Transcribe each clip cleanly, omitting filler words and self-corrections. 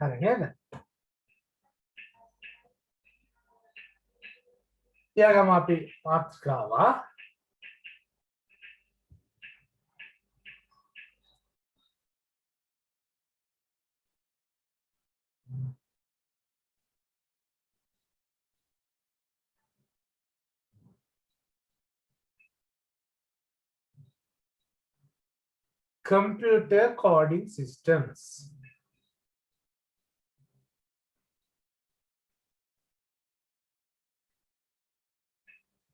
හරි නේද? ඊළඟම අපි මාතෘකාව computer coding systems.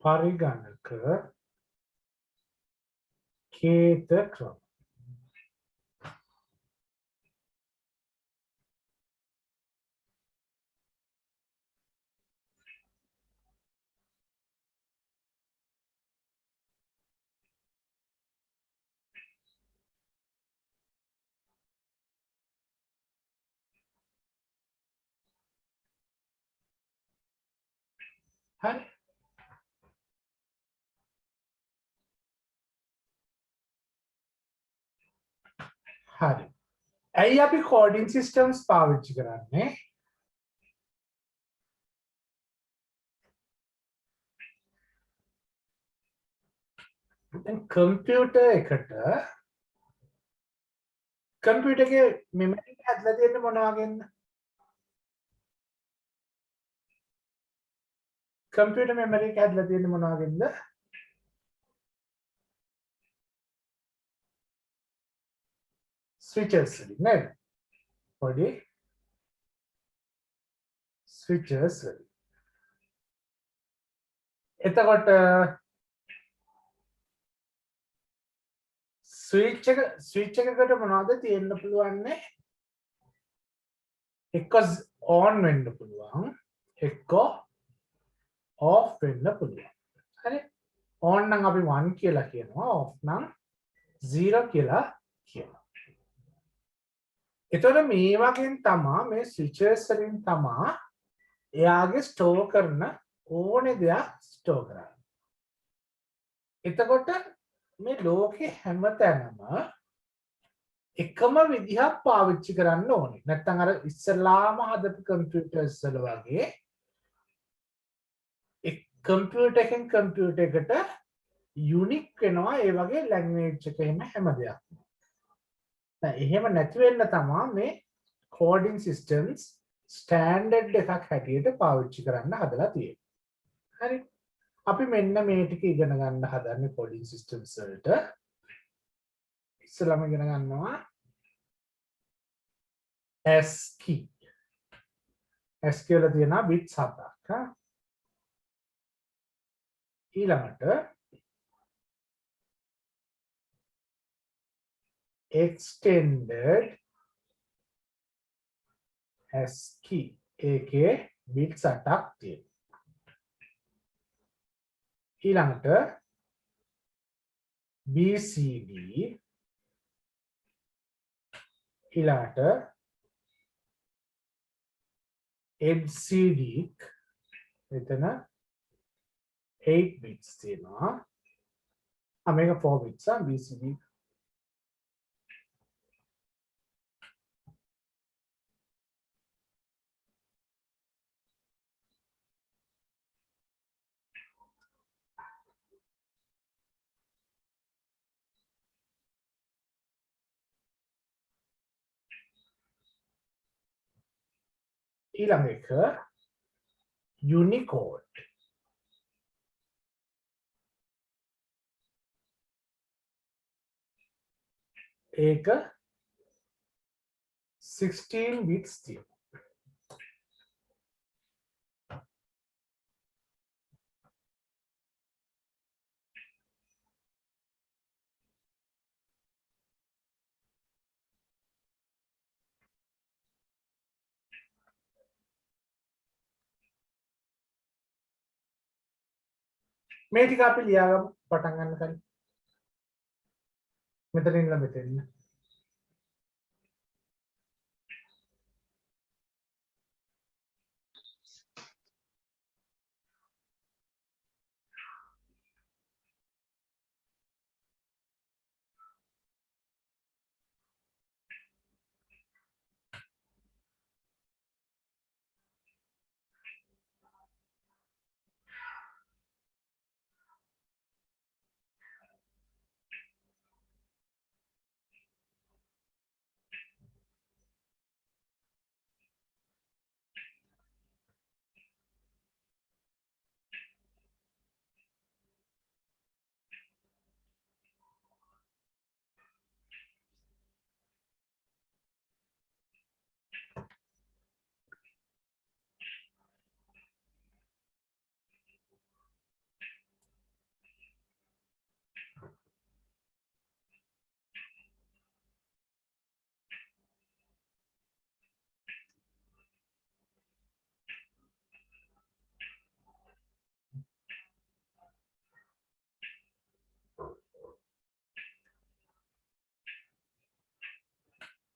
පරිගණක කේත ක්‍රම. හරි. හරි. ඇයි අපි coding systems පාවිච්චි කරන්නේ? දැන් කම්පියුටර් එකට කම්පියුටර් එකේ මෙමරි එක හැදලා තියෙන්නේ මොන වගේද? කම්පියුටර් මෙමරි එක හැදලා තියෙන්නේ මොන වගේද? switches වලින් නේද? පොඩි switches වලින්. එතකොට ස්විච් එකකට මොනවද තියෙන්න පුළුවන්නේ? එක්ක on වෙන්න පුළුවන්, එක්ක off වෙන්න පුළුවන්. හරි? on නම් අපි 1 කියලා කියනවා, off නම් 0 කියලා කියනවා. එතකොට මේ වගේ තමා මේ switches වලින් තමා එයාගේ ස්ටෝර් කරන ඕනේ දෙයක් ස්ටෝර් කරන්නේ. එතකොට මේ ලෝකේ හැමතැනම එකම විදිහක් පාවිච්චි කරන්න ඕනේ. නැත්නම් අර ඉස්සලාම හදපු කම්පියුටර්ස් වල වගේ එක් කම්පියුටර් එකෙන් කම්පියුටර් එකට යුනික් වෙනවා ඒ වගේ ලැන්ග්වේජ් එක එහෙම හැම දෙයක්. දැන් එහෙම නැති වෙන්න තමයි මේ කෝඩින් සිස්ටම්ස් ස්ටෑන්ඩඩ් එකක් හැටියට පාවිච්චි කරන්න හදලා තියෙන්නේ. හරි. අපි මෙන්න මේ ටික ඉගෙන ගන්න හදන්නේ කෝඩින් සිස්ටම්ස් වලට. ඉස්සෙල්ලාම ඉගෙන ගන්නවා ASCII. ASCII වල තියෙනවා බිට්ස් 7ක්. ඊළඟට extended ASCII එකේ බිට්ස් 8ක් තියෙනවා. ඊළඟට BCD ඊළඟට MCD එතන 8 bits තියෙනවා. මේක 4 bits BCD. ඊළඟ එක Unicode. ඒක 16 bits තියෙනවා. මේ ටික අපි ලියාගමු පටන් ගන්න කලින්. මෙතන ඉඳලා මෙතන.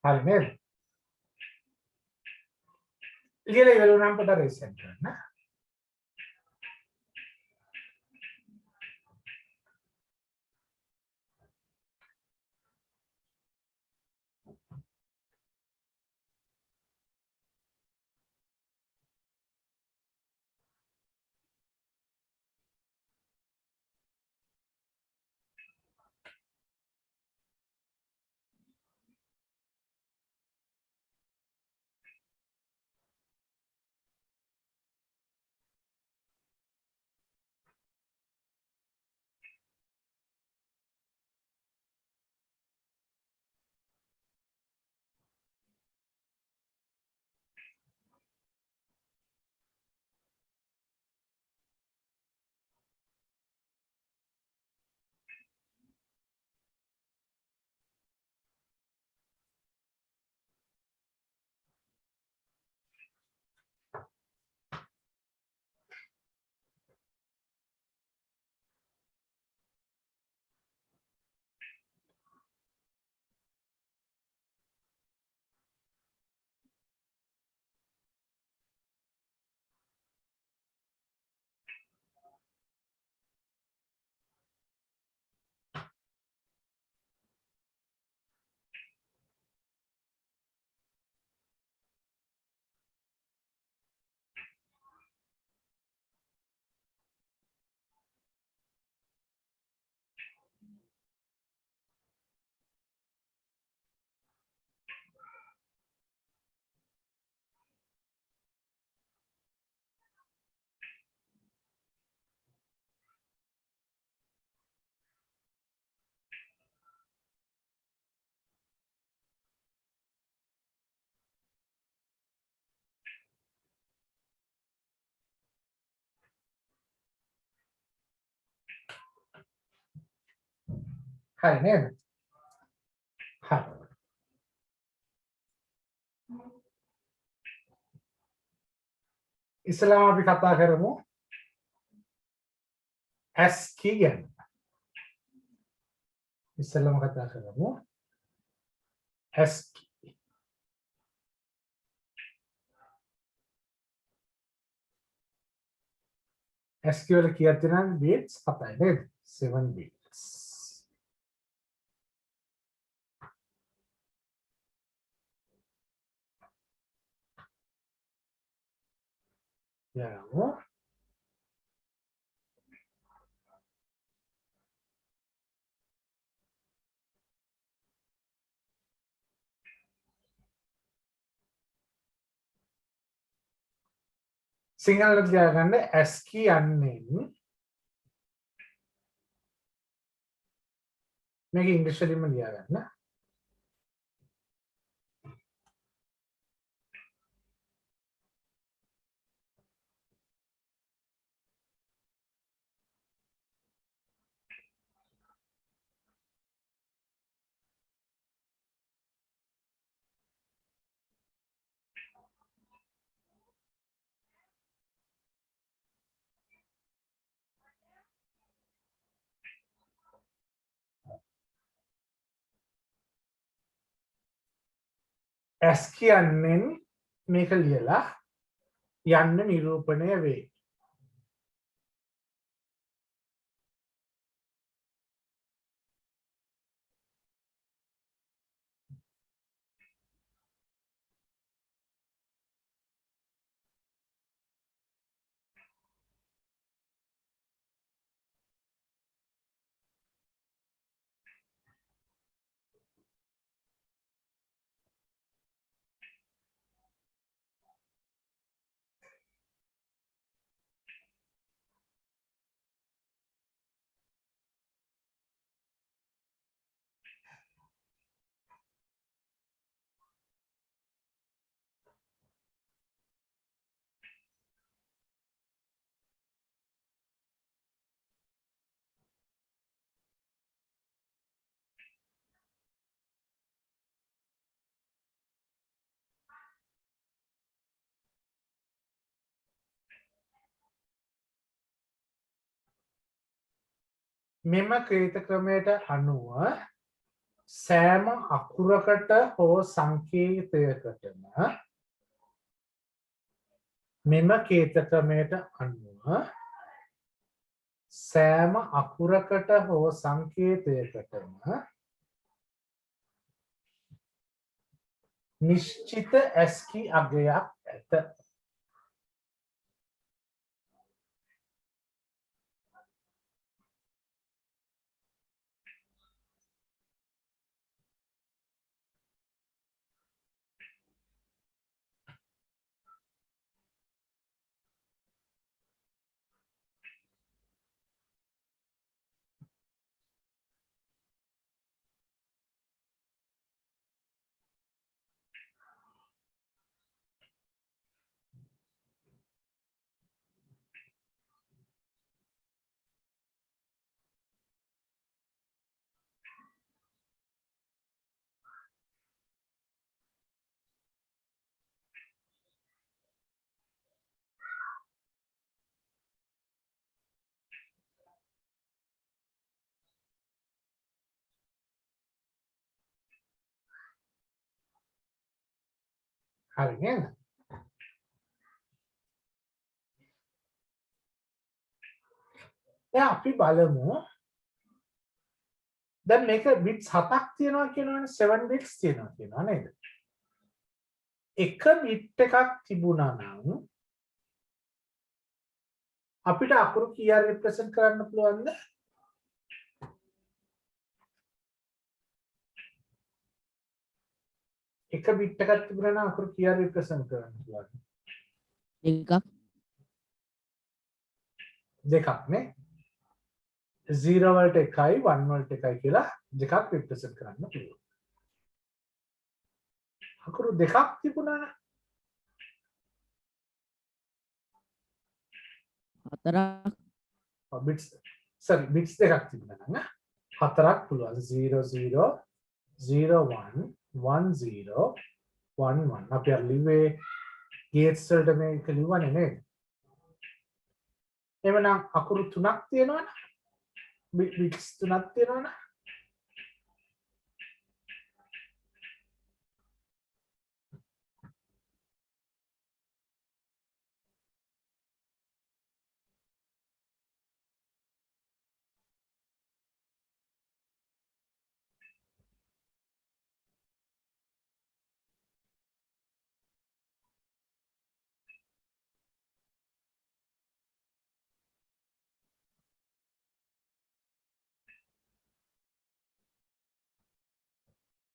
හරි නේද? ලියලා ඉවර වුණාම පොඩ්ඩක් රීසෙට් කරන්න. හරි නේද? හරි. ඉස්සෙල්ලාම අපි කතා කරමු ASCII ගැන. ඉස්සෙල්ලාම කතා කරමු ASCII. ASCII වල කීයක් තියෙනවද? bits 7යි නේද? 7 bits. යමු. සිංහලට තියාගන්න ASCII යන්නේ මේක ඉංග්‍රීසි වලින්ම ලියාගන්න. ASCII යන්නෙන් මේක ලියලා යන්න නිරූපණය වේ. මෙම ක්‍රියාත ක්‍රමයට අනුව සෑම අකුරකට හෝ සංකේතයකටම මෙම කේතකමයට අනුව සෑම අකුරකට හෝ සංකේතයකටම නිශ්චිත ඇස්කි අගයක් ඇත. හරි නේද? දැන් අපි බලමු දැන් මේක බිට්ස් 7ක් තියෙනවා කියනවනේ 7 බිට්ස් තියෙනවා කියනවා නේද? එක බිට් එකක් තිබුණා නම් අපිට අකුරු කීයක් රිප්‍රසන්ට් කරන්න පුළුවන්ද? එක බිට් එකක් තිබුණා නම් අකුරු කීයක් රිප්‍රසන්ට් කරන්න පුළුවන්ද? දෙකක් නේ. 0 වලට 1යි 1 වලට 1යි කියලා දෙකක් රිප්‍රසන්ට් කරන්න පුළුවන්. අකුරු දෙකක් තිබුණා නම් බිට්ස් දෙකක් තිබුණා නම් හතරක් පුළුවන්. 0 0 0 1 1 0 1 1 අපි අර ලිව්වේ ගේට්ස් වලට මේක ලිව්වනේ නේද? එවනම් අකුරු තුනක් තියෙනවනේ. බිට්ස් තුනක් තියෙනවනේ.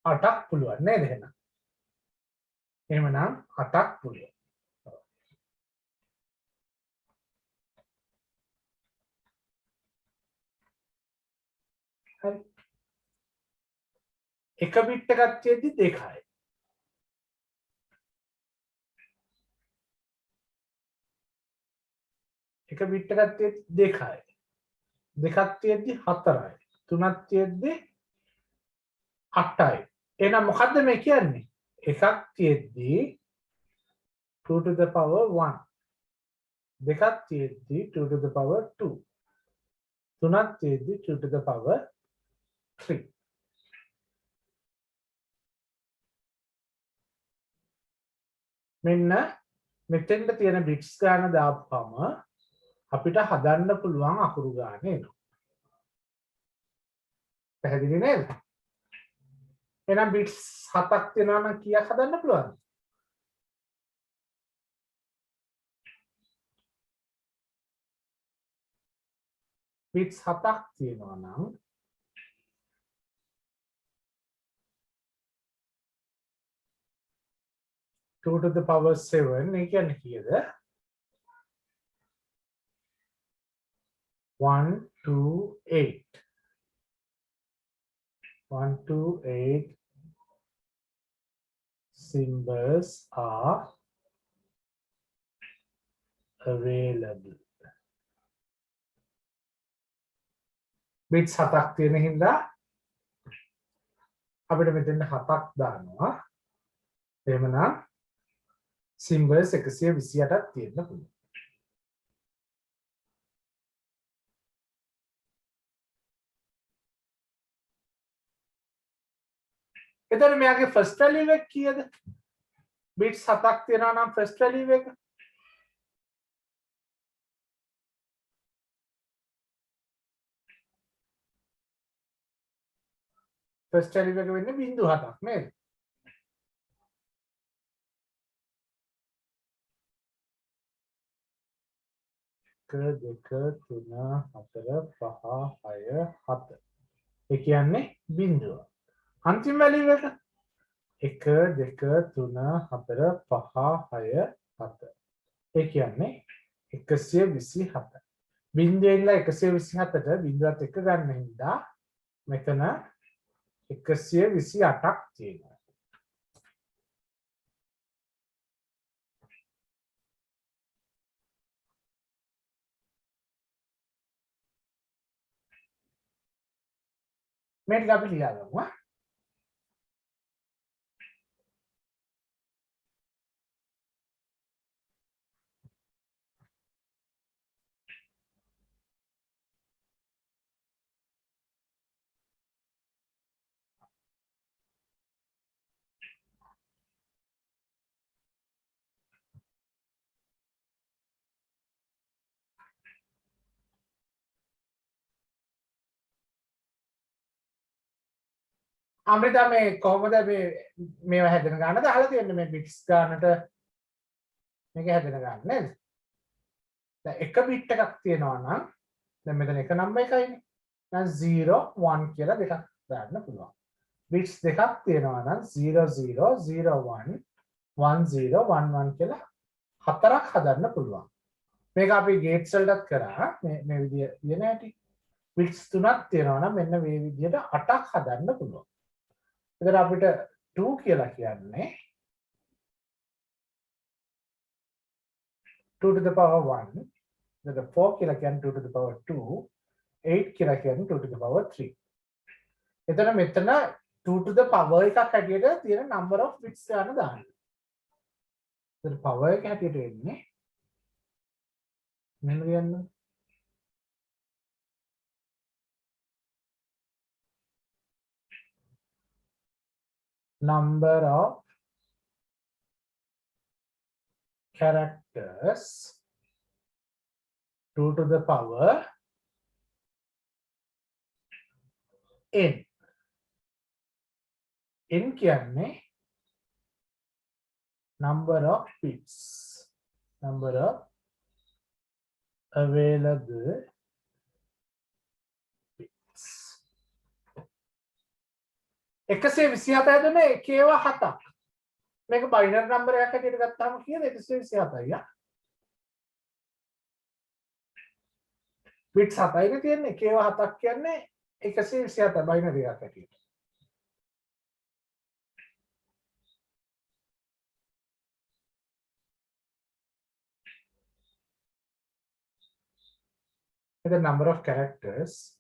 අටක් පුළුවන් නේද එහෙනම්? එහෙමනම් අටක් පුළුවන්. හරි. එක බිට් එකක් තියෙද්දි දෙකයි. එක බිට් එකක් තියෙද්දි දෙකයි. දෙකක් තියෙද්දි හතරයි. තුනක් තියෙද්දි අටයි. එහෙනම් මොකද්ද මේ කියන්නේ? එකක් තියෙද්දි 2 to the power 1. දෙකක් තියෙද්දි 2 to the power 2. තුනක් තියෙද්දි 2 to the power 3. මෙන්න මෙතෙන්ට තියෙන බිට්ස් ගාන දාපුවම අපිට හදන්න පුළුවන් අකුරු ගාන එනවා. පැහැදිලි නේද? එහෙනම් බිට්ස් 7ක් තියෙනවා නම් කීයක් හදන්න පුළුවන්ද? බිට්ස් 7ක් තියෙනවා නම් 2 to the power 7 ඒ කියන්නේ කීයද? 1 2 8 1 2 8 symbols are available. bits 7ක් තියෙන හින්දා අපිට මෙතෙන් 7ක් දානවා. එහෙමනම් symbols 128ක් තියෙන්න පුළුවන්. එතකොට මෙයාගේ ෆස්ට් වැලියු එක කීයද? බිට්ස් 7ක් තියෙනවා නම් ෆස්ට් වැලියු එක ෆස්ට් වැලියු එක වෙන්නේ 0.7ක් නේද? දෙක තුන හතර පහ හය හත. ඒ කියන්නේ බිඳුව. අන්තිම වැලියු එක 1 2 3 4 5 6 7. ඒ කියන්නේ 127. බිඳුවේ ඉඳලා 127ට බිඳුවත් එක ගන්න හින්දා මෙතන 128ක් තියෙනවා. මේක අපි ලියාගමු. අමෘතා මේ කොහොමද මේවා හැදෙන ගානද අහලා තියෙන්නේ මේ බිට්ස් ගානට මේක හැදෙන ගාන නේද? දැන් එක බිට් එකක් තියෙනවා නම් දැන් මෙතන එක නම්බර් එකයිනේ. දැන් 0 1 කියලා දෙකක් දාන්න පුළුවන්. බිට්ස් දෙකක් තියෙනවා නම් 0 0 0 1 1 0 1 1 කියලා හතරක් හදන්න පුළුවන්. මේක අපි ගේට්ස් වලටත් කරා මේ විදිය කියන හැටි. බිට්ස් තුනක් තියෙනවා නම් මෙන්න මේ විදියට 8ක් හදන්න පුළුවන්. එතන අපිට 2 කියලා කියන්නේ 2 to the power 1. එතන 4 කියලා කියන්නේ 2 to the power 2. 8 කියලා කියන්නේ 2 to the power 3. එතන මෙතන 2 to the power එකක් හැටියට තියෙන number of bits ගන්න දාන්න. එතන power එක හැටියට එන්නේ මෙන්න කියන්න. Number of characters 2 to the power n. n කියන්නේ number of bits. Number of available bits. 127 හැදුනේ එකේව 7ක්. මේක බයිනරි නම්බර් එකක් හැටියට ගත්තාම කීයද 127යි යා. බිට්ස් 7යිනේ තියෙන්නේ එකේව 7ක් කියන්නේ 127 බයිනරි එකක් හැටියට. The number of characters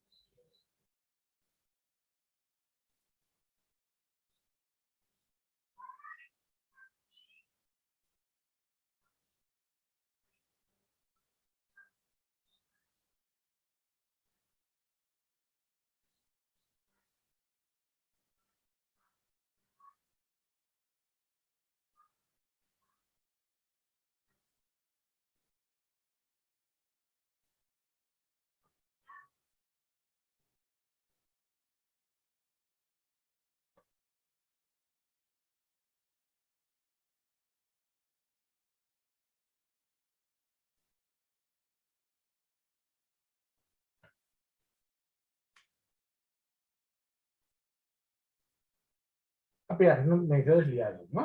අපි අරන් මේක ලියාගමු.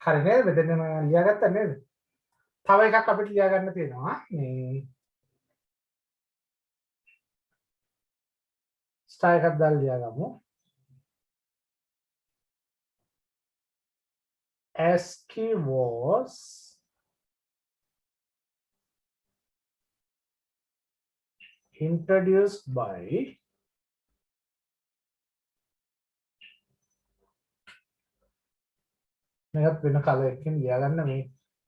හරි නේද? මෙතන මම ලියාගත්තා නේද? තව එකක් අපිට ලියා ගන්න තියෙනවා. මේ ස්ටාර් එකක් දාලා ලියාගමු. ASCII was introduced by මේකත් වෙන කලයකින් ලියාගන්න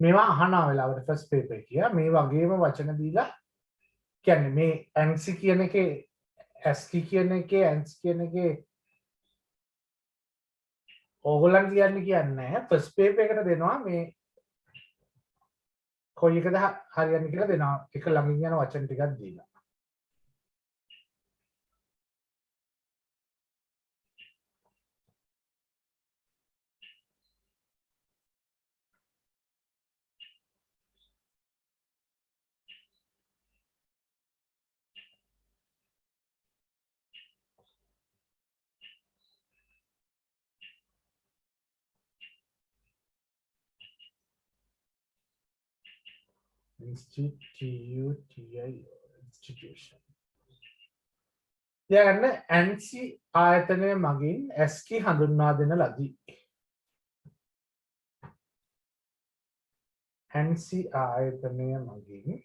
මේවා අහනවා වෙලාවට ෆස්ට් පේපර් එක කියලා මේ වගේම වචන දීලා කියන්නේ මේ ANSI කියන එකේ ASCII කියන එකේ ANSI කියන එකේ ඕගොල්ලන් කියන්නේ ෆස්ට් පේපර් එකට දෙනවා මේ කොයි එකද හරියන්නේ කියලා දෙනවා එක ළඟින් යන වචන ටිකක් දීලා institution තියාගන්න ANSI ආයතනය මගින් ASCII හඳුන්වා දෙන ලදී ANSI ආයතනය මගින්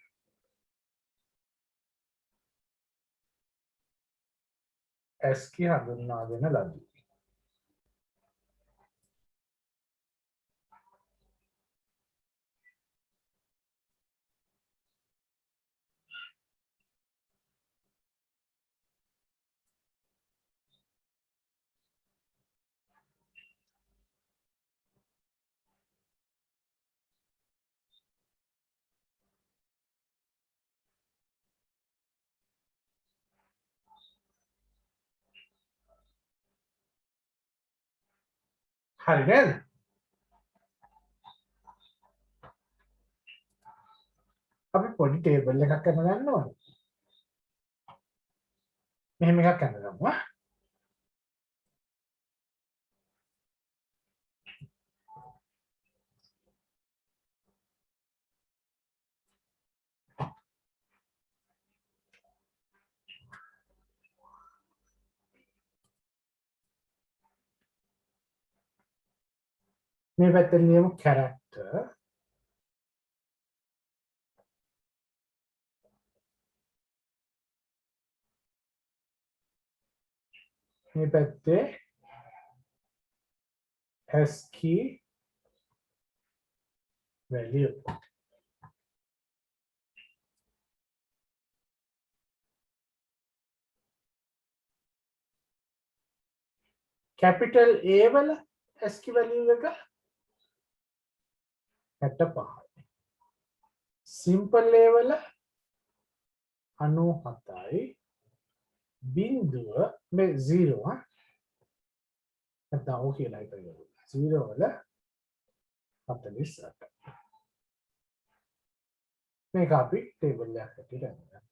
ASCII හඳුන්වා දෙන ලදී හරි නේද අපි පොඩි ටේබල් එකක් කරන ගන්න ඕනේ මෙහෙම එකක් කරන ගමු මේ පැත්තෙන් ලියමු character මේ පැත්තේ ASCII value capital A වල ASCII value එක 65යි simple A වල 97යි බිංදුව මේ 0 නැත්නම් ඕක කියලා හිතගමු 0 වල 48 මේක අපි ටේබල් එකක් හැටියට ගන්නවා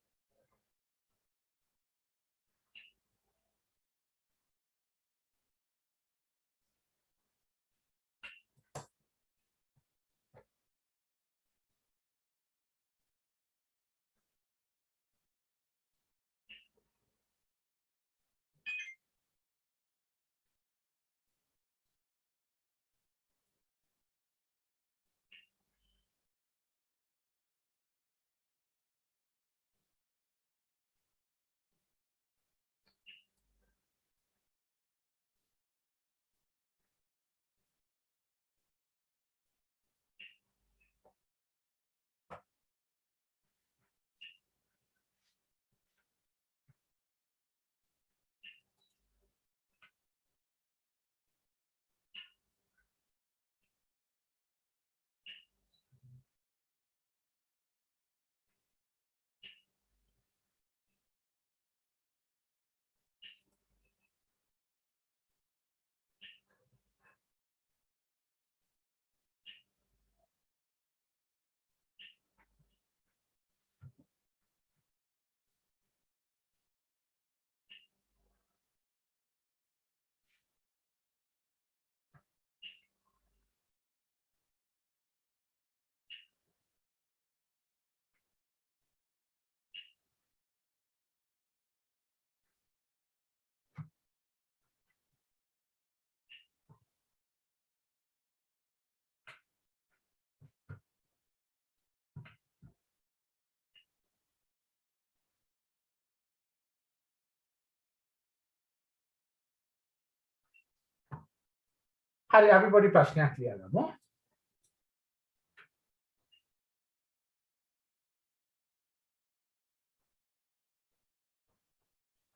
හරි අපි පොඩි ප්‍රශ්නයක් ලියගමු.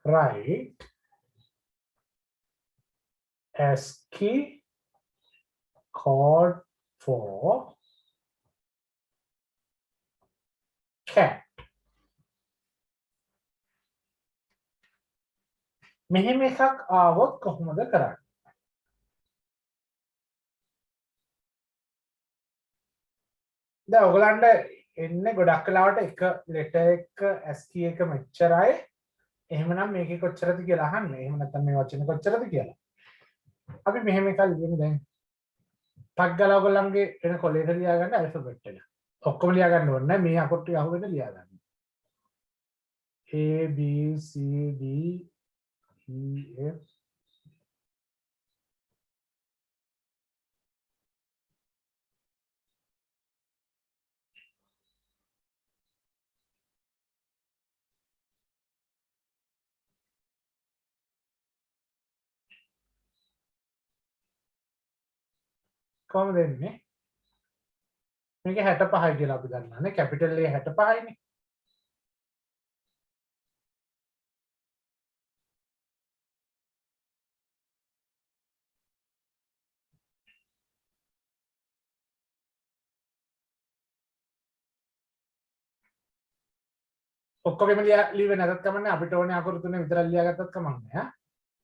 Write ASCII code for cat. මෙහෙම එකක් ආවොත් කොහොමද කරන්නේ? දැන් ඔයගලන්ට එන්නේ ගොඩක් වෙලාවට එක ලෙටර් එක ASCII එක මෙච්චරයි. එහෙමනම් මේකේ කොච්චරද කියලා අහන්නේ. එහෙම නැත්නම් මේ වචනේ කොච්චරද කියලා. අපි මෙහෙම එකක් ලියමු දැන්. ටක් ගාලා ඔයගලන්ගේ එන කොලේට ලියා ගන්න ඇල්ෆබෙට් එක. ඔක්කොම ලියා ගන්න ඕනේ නැහැ. මේ අකුරු ටික අහුවෙන්න ලියා ගන්න. A B C D E F කොහොමද එන්නේ? මේක 65යි කියලා අපි දන්නානේ. Capital A 65යිනේ. ඔක්කොගෙම ලියුවේ නැතත් කමන්නේ. අපිට ඕනේ අකුරු තුනේ විතරක් ලියාගත්තත් කමන්නේ ඈ.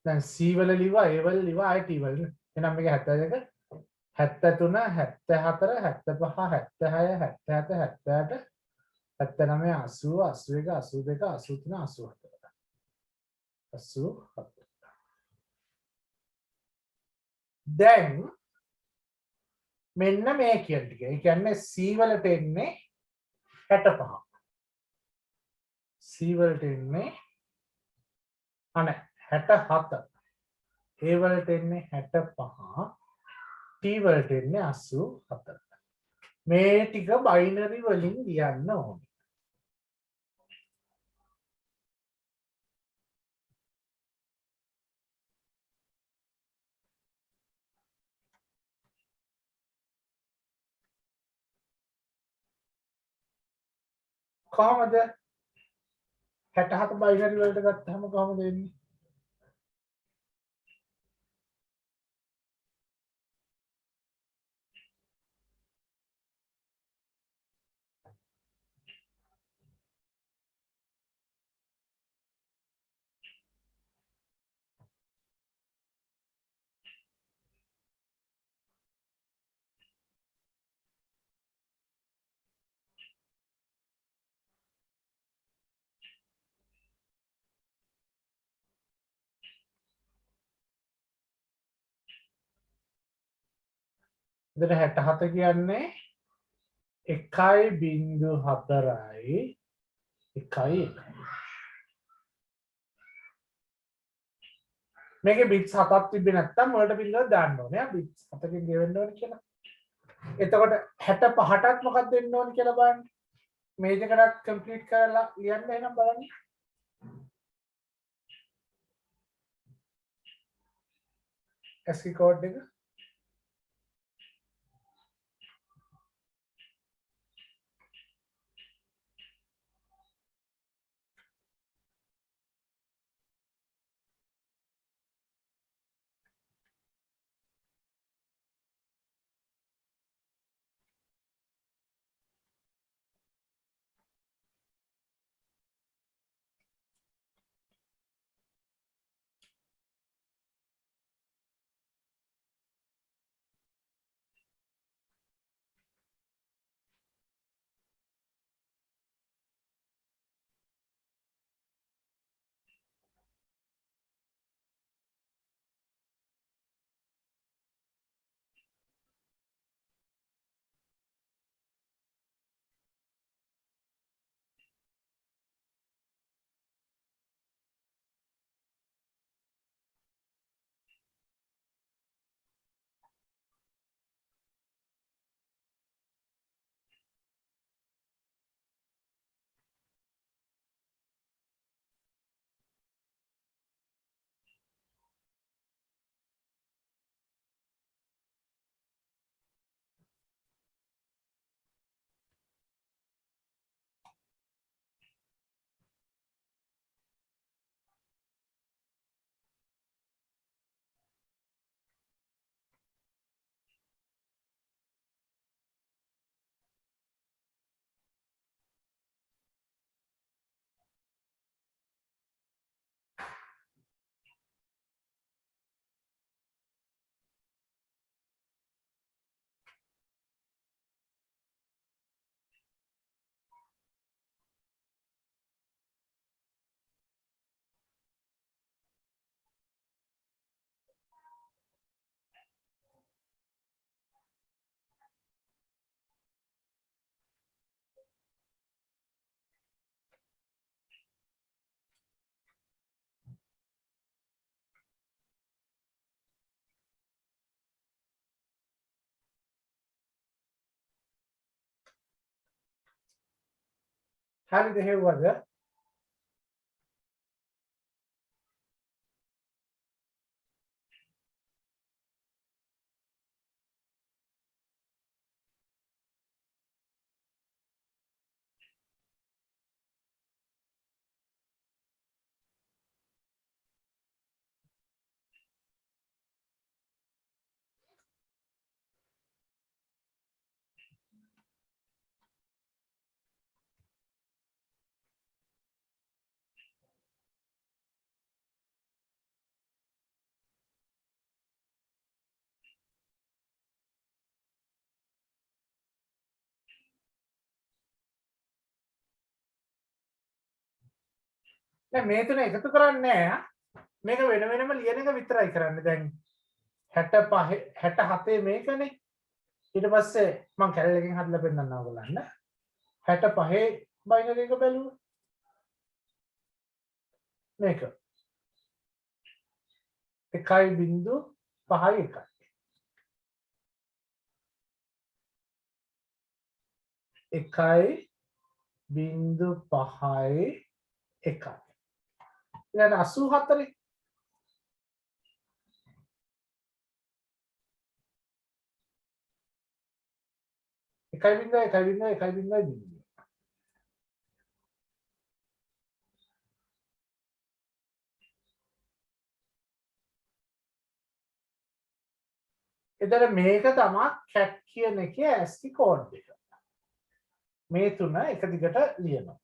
දැන් C වල ලිව්වා, A වල ලිව්වා, ආයෙ T වල. එහෙනම් මේක 72, 73, 74, 75, 76, 77, 78, 79, 80, 81, 82, 83, 84. 87. දැන් මෙන්න මේ කියන ටික. ඒ කියන්නේ C වලට එන්නේ 65. C වලට එන්නේ අනේ 67. A වලට එන්නේ 65. T වලට එන්නේ 84. මේ ටික බයිනරි වලින් ලියන්න ඕනේ. කොහමද 67 බයිනරි වලට ගත්තාම කොහමද එන්නේ? එතන 67 කියන්නේ 1.4යි 1.1. මේකේ බිට්ස් 7ක් තිබ්බේ නැත්තම් වලට පිළිවෙල දාන්න ඕනේ. බිට්ස් 7කින් ගෙවෙන්න ඕනේ කියලා. එතකොට 65ටත් මොකක්ද දෙන්න ඕනේ කියලා බලන්න. මේ දෙකටත් කම්ප්ලීට් කරලා ලියන්න එහෙනම් බලන්න. ASCII කෝඩ් එක හරිද හෙව්වද? දැන් මේ තුන එකතු කරන්නේ නැහැ. මේක වෙන වෙනම ලියන එක විතරයි කරන්නේ. දැන් 65 67 මේකනේ. ඊට පස්සේ මම කැලල් එකෙන් හදලා පෙන්නන්නම් ඔයගොල්ලන්ට. 65 බයිනරි එක බැලුවා. මේක 1.51 1.51 ඊළඟ 84 1.1.1.1 එතන මේක තමයි කැට් කියන එකේ ASCII කෝඩ් එක. මේ තුන එක දිගට ලියනවා.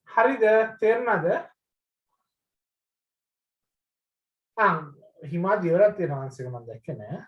හරිද? තේරුණාද? හිමා දියවලක් තියෙනවා ආන්සර් එක මම දැක්කේ නෑ.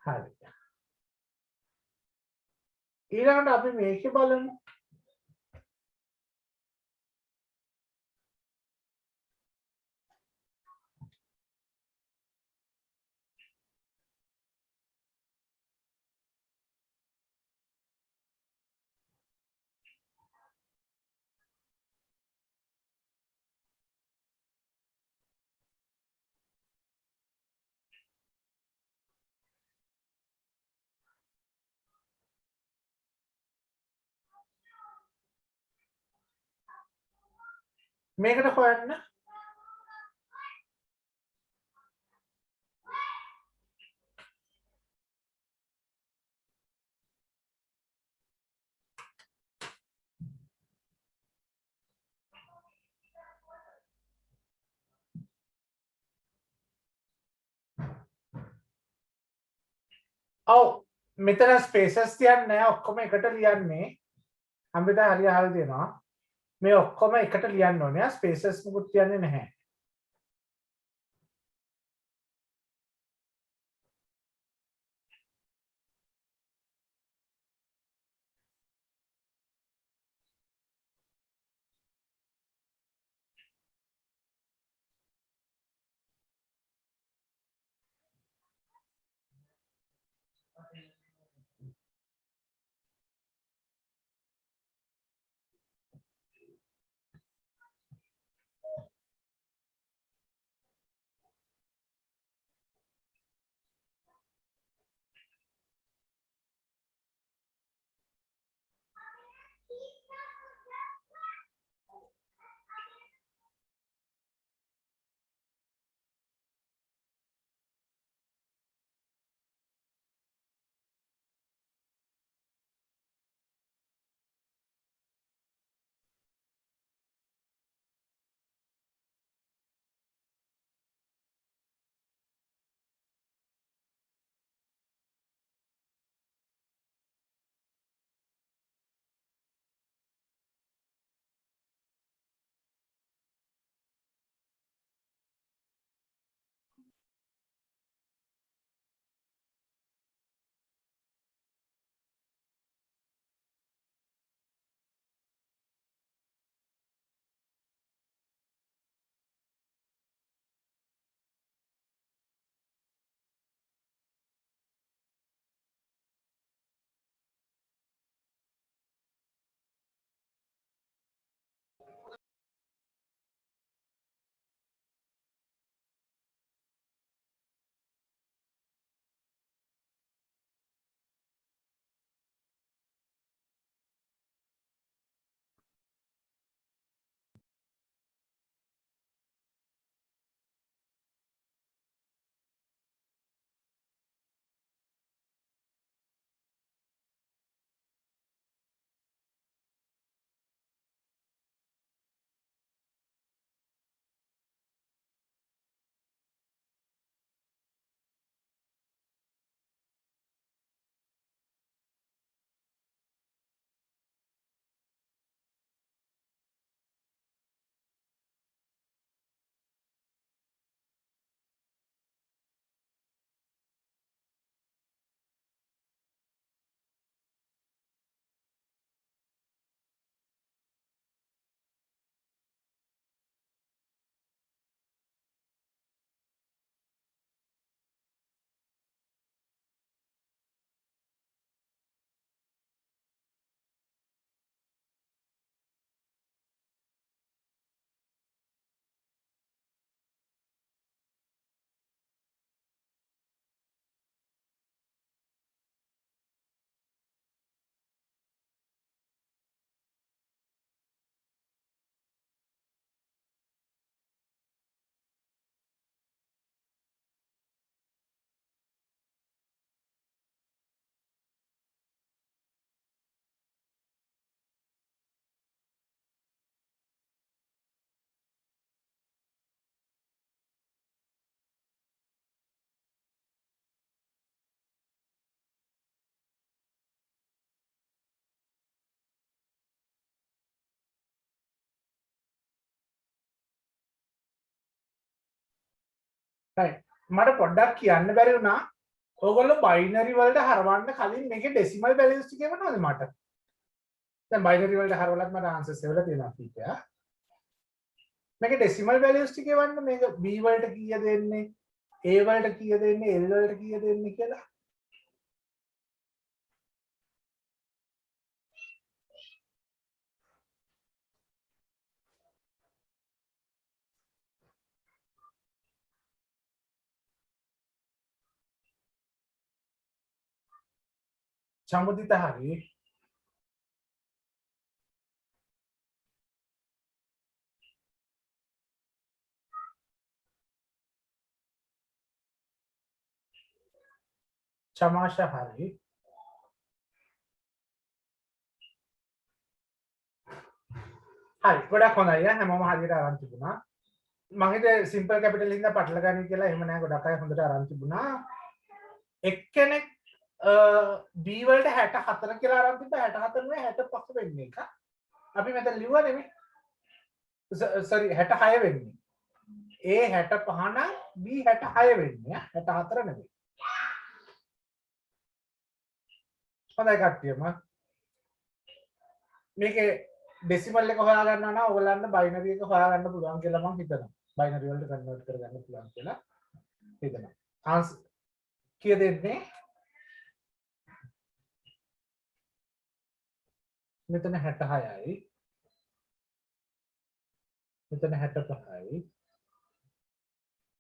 හරි. ඊළඟට අපි මේකේ බලමු. මේකට හොයන්න. ඔව් මෙතන ස්පේසස් තියන්නේ නැහැ ඔක්කොම එකට ලියන්නේ. අම්බිදා හරිය අහලා දෙනවා. මේ ඔක්කොම එකට ලියන්න ඕනේ. ස්පේසස් මුකුත් තියන්නේ නැහැ. right මට පොඩ්ඩක් කියන්න බැරි වුණා ඕගොල්ලෝ බයිනරි වලට හරවන්න කලින් මේකේ ඩෙසිමල් වැලියුස් ටික එවනවද මට දැන් බයිනරි වලට හරවලත් මට ආන්සර්ස් එවලා තියෙනවා කීපයක් මේකේ ඩෙසිමල් වැලියුස් ටික එවන්න මේක b වලට කීයද එන්නේ a වලට කීයද එන්නේ l වලට කීයද එන්නේ කියලා චමුදිත හරි චමාෂ හරි හරි ගොඩක් හොඳයි හැමෝම හරියට අරන් තිබුණා මම හිතේ සිම්පල් කැපිටල් හින්දා පටල ගන්න කියලා එහෙම නෑ ගොඩක් අය හොඳට අරන් තිබුණා එක්කෙනෙක් B වලට 64 කියලා අරන් තිබ්බා 64 නෙවෙයි 65 වෙන්නේ එක අපි මෙතන ලිව්වා නෙමෙයි sorry 66 වෙන්නේ A 65 නම් B 66 වෙන්නේ 64 නෙවෙයි හොඳයි කට්ටියම මේකේ ඩෙසිමල් එක හොයා ගන්නවා නම් ඔයගලන්ට බයිනරි එක හොයා ගන්න පුළුවන් කියලා මම හිතනවා බයිනරි වලට කන්වර්ට් කරගන්න පුළුවන් කියලා හිතනවා ආන්සර් කීයද එන්නේ මෙතන 66යි මෙතන 65යි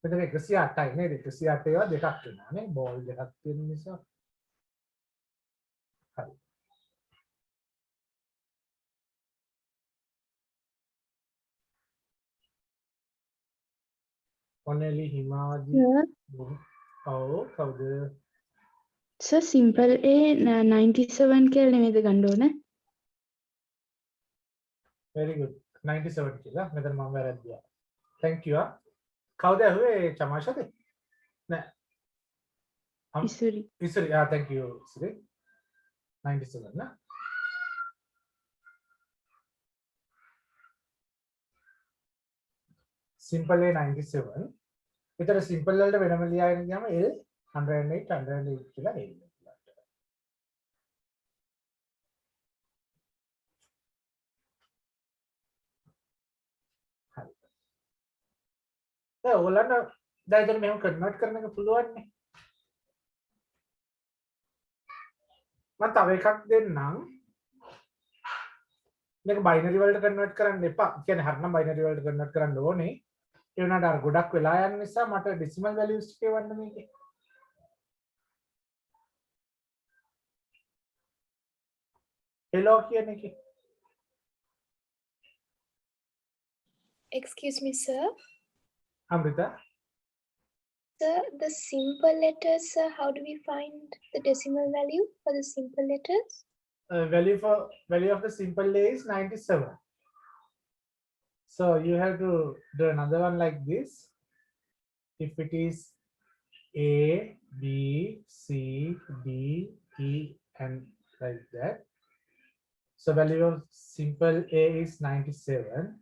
මෙතන 108යි නේද 108 ඒවා දෙකක් වෙනවා නේ බෝල් දෙකක් තියෙන නිසා හරි ඔනෙලි හිමාවදී ඔව් කවුද සර් සිම්පල් A 97 කියලා නෙමෙයිද ගන්න ඕනේ? very good 97 කියලා මෙතන මම වැරද්දියා thank you කවුද ඇහුවේ චමාෂද නෑ ඉසුරි. ඉසුරි thank you ඉසුරි 97 නා simple A 97 විතර simple වලට වෙනම ලියාගෙන ගියාම L 108 කියලා එන්නේ හරි ඔයගොල්ලන්ට දැන් ඉතින් මෙහෙම කන්වර්ට් කරන එක පුළුවන් නේ මම තව එකක් දෙන්නම් මේක බයිනරි වලට කන්වර්ට් කරන්න එපා කියන්නේ හරිනම් බයිනරි වලට කන්වර්ට් කරන්න ඕනේ ඒ වුණාට අර ගොඩක් වෙලා යන නිසා මට ඩෙසිමල් වැලියුස් ටික එවන්න මේකේ hello කියන එකේ Excuse me, sir. අමෘතා Sir, the simple letters, sir, how do we find the decimal value for the simple letters? value of the simple A is 97 so you have to do another one like this if it is A B C D E and like that so value of simple A is 97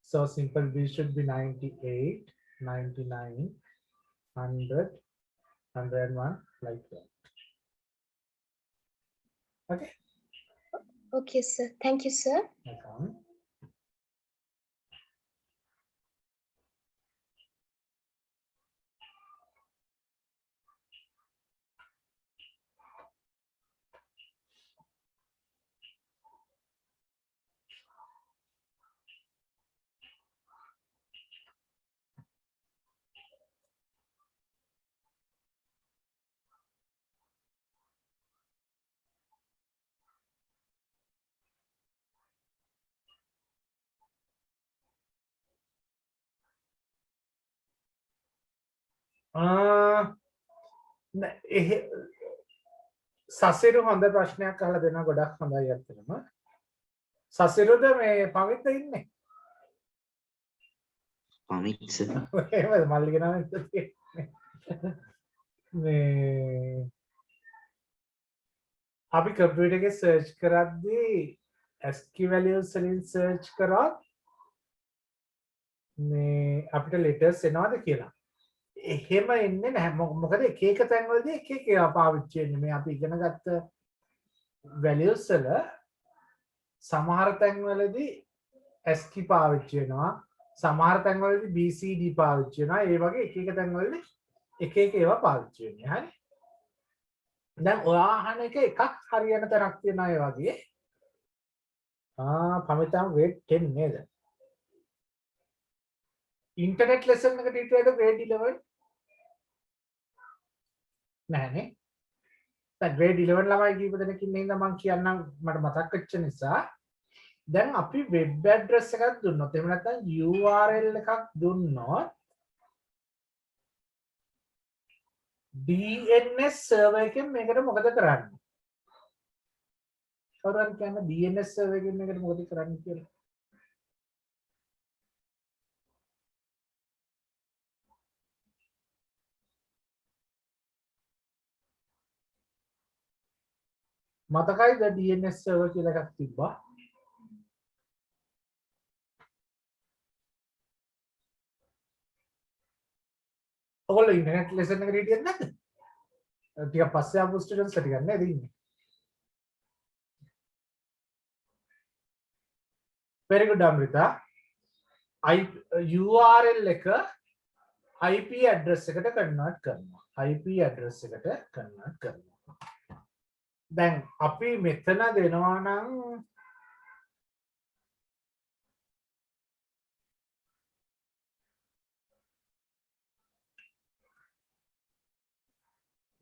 so simple B should be 98 99 100 101 like that okay Okay, sir. Thank you, sir. welcome සසිරු හොඳ ප්‍රශ්නයක් අහලා දෙනවා ගොඩක් හොඳයි අත්‍තරම සසිරුද මේ පවිත්ත ඉන්නේ Comics. එහෙමද මල්ලිගේ නම මේ අපි කම්පියුටර් එකේ සර්ච් කරද්දී ASCII values වලින් සර්ච් කරොත් මේ අපිට letters එනවද කියලා එහෙම ඉන්නේ නැහැ. මොකද එක එක තැන්වලදී එක එක ඒවා පාවිච්චි වෙන්නේ. මේ අපි ඉගෙන ගත්ත values වල සමහර තැන්වලදී ASCII පාවිච්චි වෙනවා. සමහර තැන්වලදී BCD පාවිච්චි වෙනවා. ඒ වගේ එක එක තැන්වලදී එක එක ඒවා පාවිච්චි වෙන්නේ. හරි. දැන් ඔයා අහන එක එකක් හරියන තැනක් තියෙනවා ඒ වගේ. පමිතම් grade 10 නේද? ඉන්ටර්නෙට් ලෙසන් එකට ඊට වඩා grade 11 නැහනේ. දැන් grade 11 ළමයි කීප දෙනෙක් ඉන්නේ ඉඳන් මම කියන්නම් මට මතක් වෙච්ච නිසා. දැන් අපි web address එකක් දුන්නොත් එහෙම නැත්නම් URL එකක් දුන්නොත් DNS server එකෙන් මේකට මොකද කරන්නේ? කවුරුහරි කියන්න DNS server එකෙන් මේකට මොකද කරන්නේ කියලා? මතකයිද DNS server කියලා එකක් තිබ්බා? ඔයගොල්ලෝ ඉන්ටර්නෙට් ලෙසන් එකට හිටියෙත් නැද්ද? ටිකක් පස්සේ ආපු ස්ටුඩන්ට්ස් ටිකක් නේද ඉන්නේ? very good Amrita. URL එක IP address එකට convert කරනවා. IP address එකට convert කරනවා. දැන් අපි මෙතන දෙනවා නම්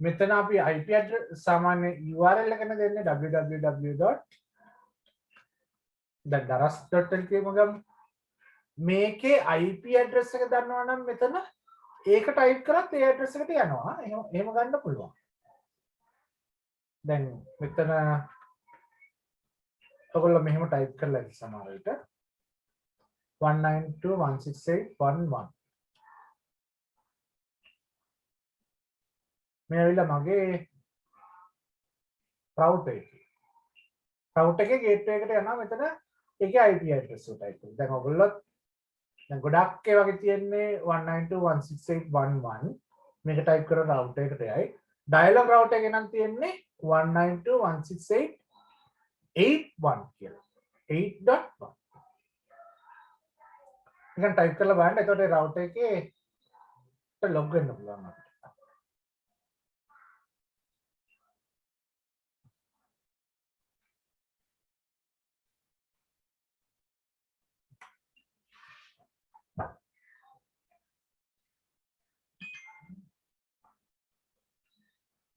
මෙතන අපි IP address සාමාන්‍ය URL එකනේ දෙන්නේ www. දැන් daras.lk මගම් මේකේ IP address එක දන්නවා නම් මෙතන ඒක ටයිප් කරත් ඒ address එකට යනවා. එහෙම ගන්න පුළුවන්. දැන් මෙතන ඔයගොල්ලෝ මෙහෙම ටයිප් කරලා ඉන්න සමහර විට 192.168.1.1 මේ ඇවිල්ලා මගේ router එකේ. router එකේ gateway එකට යනවා මෙතන ඒකේ IP address එක ටයිප් කරලා. දැන් ඔයගොල්ලෝ දැන් ගොඩක් ඒ වගේ තියෙන්නේ 192.168.1.1 මේක ටයිප් කරලා router එකට යයි. dialog router එකේ නම් තියෙන්නේ 192.168.8.1 කියලා. 8.1. නිකන් ටයිප් කරලා බලන්න. එතකොට ඒ router එකේ log වෙන්න පුළුවන් අපිට.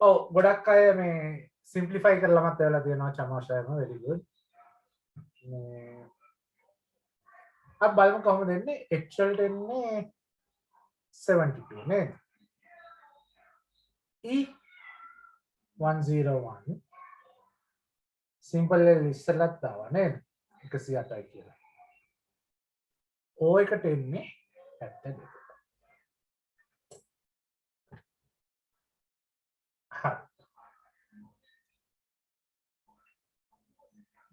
ඔව් ගොඩක් අය මේ සිම්ප්ලිෆයි කරලාමත් වෙලා තියෙනවා චමාෂයම very good. මේ අප බලමු කොහොමද එන්නේ h වලට එන්නේ 72 නේද? E101 simple ඉස්සෙල්ලත් ආවා නේද? 108යි කියලා. O එකට එන්නේ 72. හරි.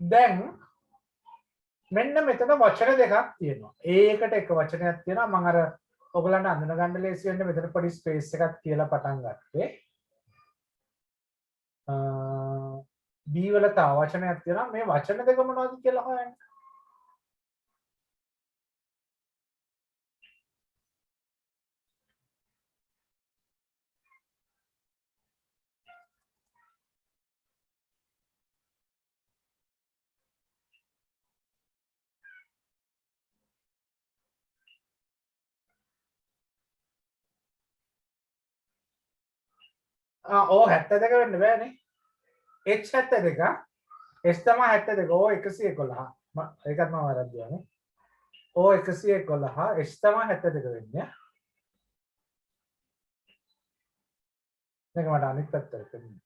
දැන් මෙන්න මෙතන වචන දෙකක් තියෙනවා. ඒකට එක වචනයක් තියෙනවා. මම අර ඔයගලන්ට අඳුන ගන්න ලේසි වෙන්න මෙතන පොඩි ස්පේස් එකක් කියලා පටන් ගත්තේ. B වල තව වචනයක් තියෙනවා. මේ වචන දෙක මොනවද කියලා හොයන්න. ඕ 72 වෙන්න බෑනේ. H 72 S තමයි 72 ඕ 111 ඒකත් මම වැරද්දුවානේ. ඕ 111 S තමයි 72 වෙන්නේ. මේක මට අනිත් පැත්තට කරන්න.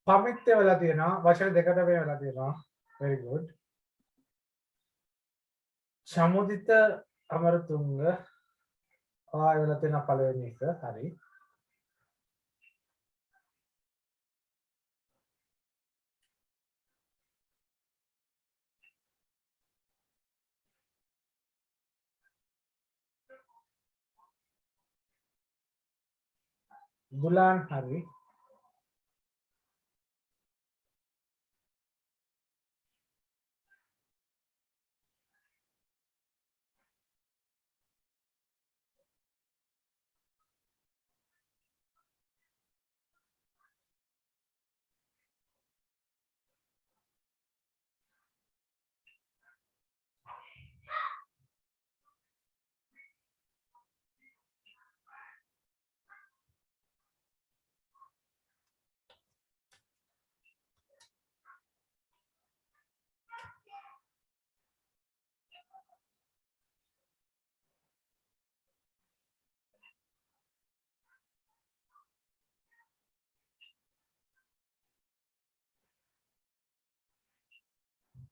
පමිත්තේ වෙලා තියෙනවා වචන දෙකට මේ වෙලා තියෙනවා very good සමුදිත අමරතුංග වෙලා තියෙනවා පළවෙනි එක හරි දුලාන් හරි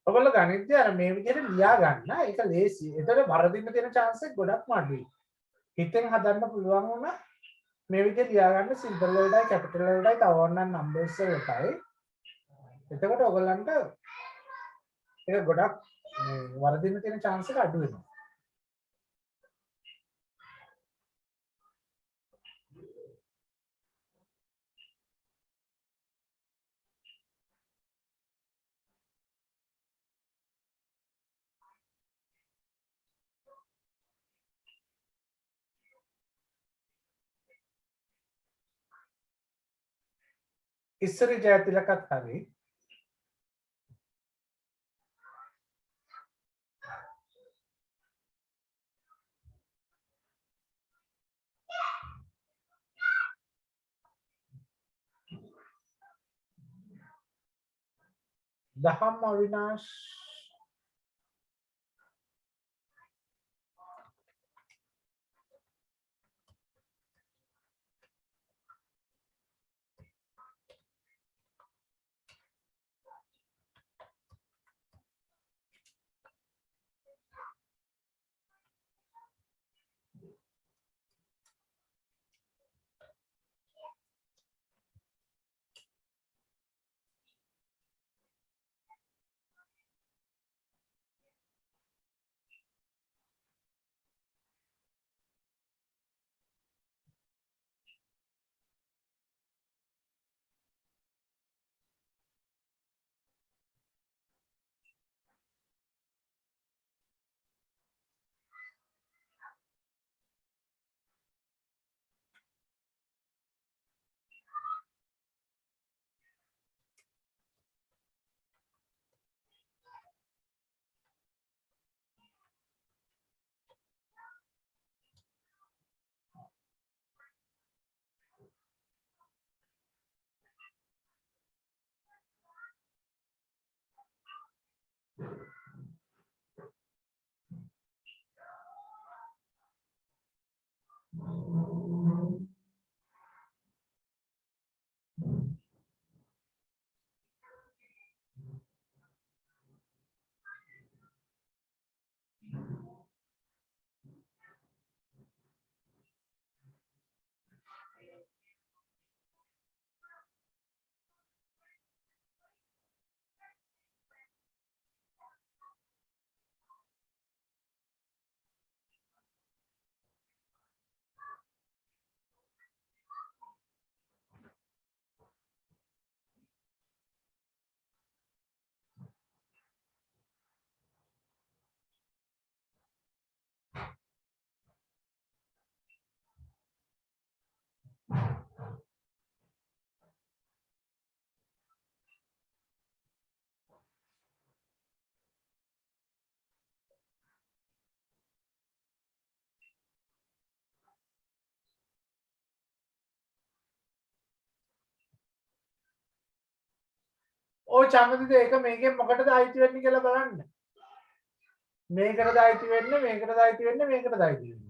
ඔයගොල්ලෝ ගණිතය අර මේ විදිහට ලියා ගන්න ඒක ලේසි. ඒතර වරදින්න තියෙන chance එක ගොඩක්ම අඩුයි. හිතෙන් හදන්න පුළුවන් වුණා මේ විදිහට ලියා ගන්න සිම්පල් වලටයි කැපිටල් වලටයි තව ඕනනම් නම්බර්ස් වලටයි. එතකොට ඔයගොල්ලන්ට ඒක ගොඩක් වරදින්න තියෙන chance එක අඩු වෙනවා. ඉස්සරි ජයතිලකත් හරි දහම් අවිනාශ් චමදිත ඒක මේකෙන් මොකටද අයිති වෙන්නේ කියලා බලන්න. මේකටද අයිති වෙන්නේ මේකටද අයිති වෙන්නේ මේකටද අයිති වෙන්නේ.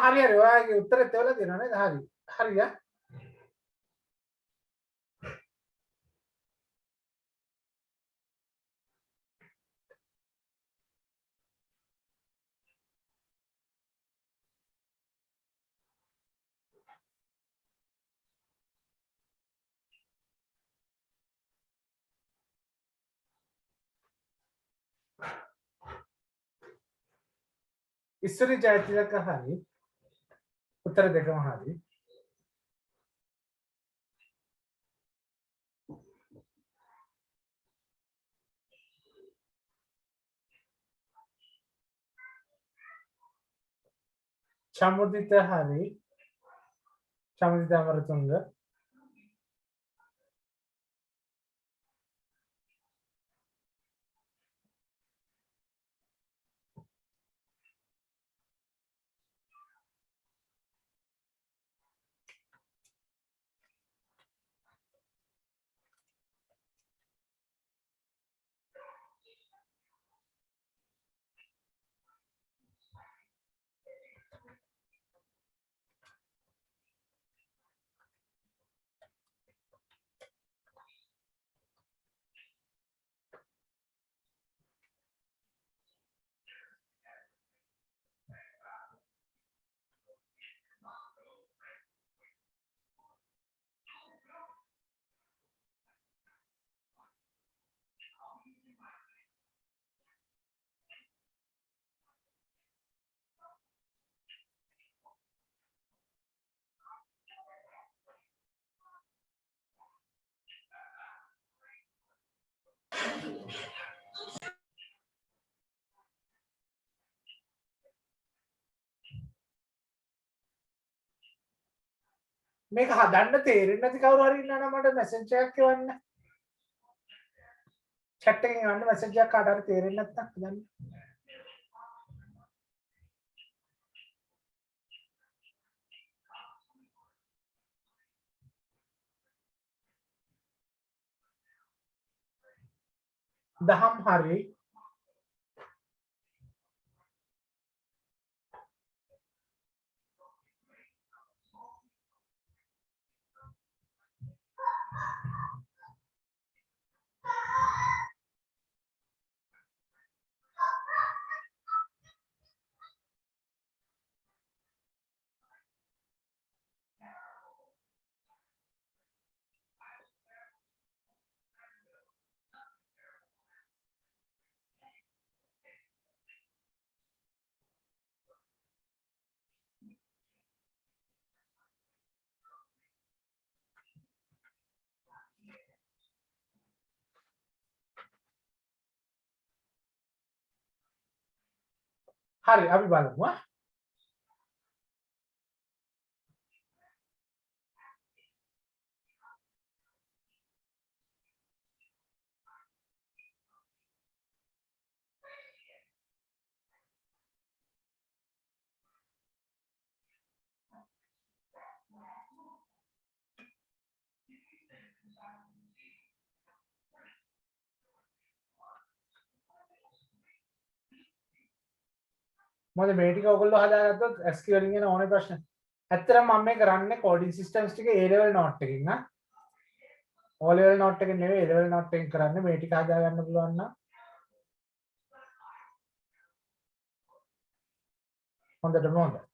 හරි හරි ඔයාගේ උත්තරෙත් එවලා දෙනවා නේද? හරි. හරිය. ඉස්සරි ජයතිලක හරි. උත්තර දෙකම හරි. චමුදිත හරි. චමුදිත අමරතුංග. මේක හදන්න තේරෙන්නේ නැති කවුරු හරි ඉන්නවා නම් මට මැසේජ් එකක් එවන්න. chat එකෙන් යන්න මැසේජ් එකක් කාට හරි තේරෙන්නේ නැත්නම් හදන්න. දහම් හරි. හරි අපි බලමු. මොකද මේ ටික ඔයගොල්ලෝ හදාගත්තොත් SQL වලින් එන ඕනේ ප්‍රශ්න. ඇත්තටම මම මේ කරන්නේ coding systems ටික A level note එකකින් නා. O level note එකෙන් නෙවෙයි A level note එකෙන් කරන්නේ මේ ටික හදාගන්න පුළුවන් නම්. හොඳටම හොඳයි.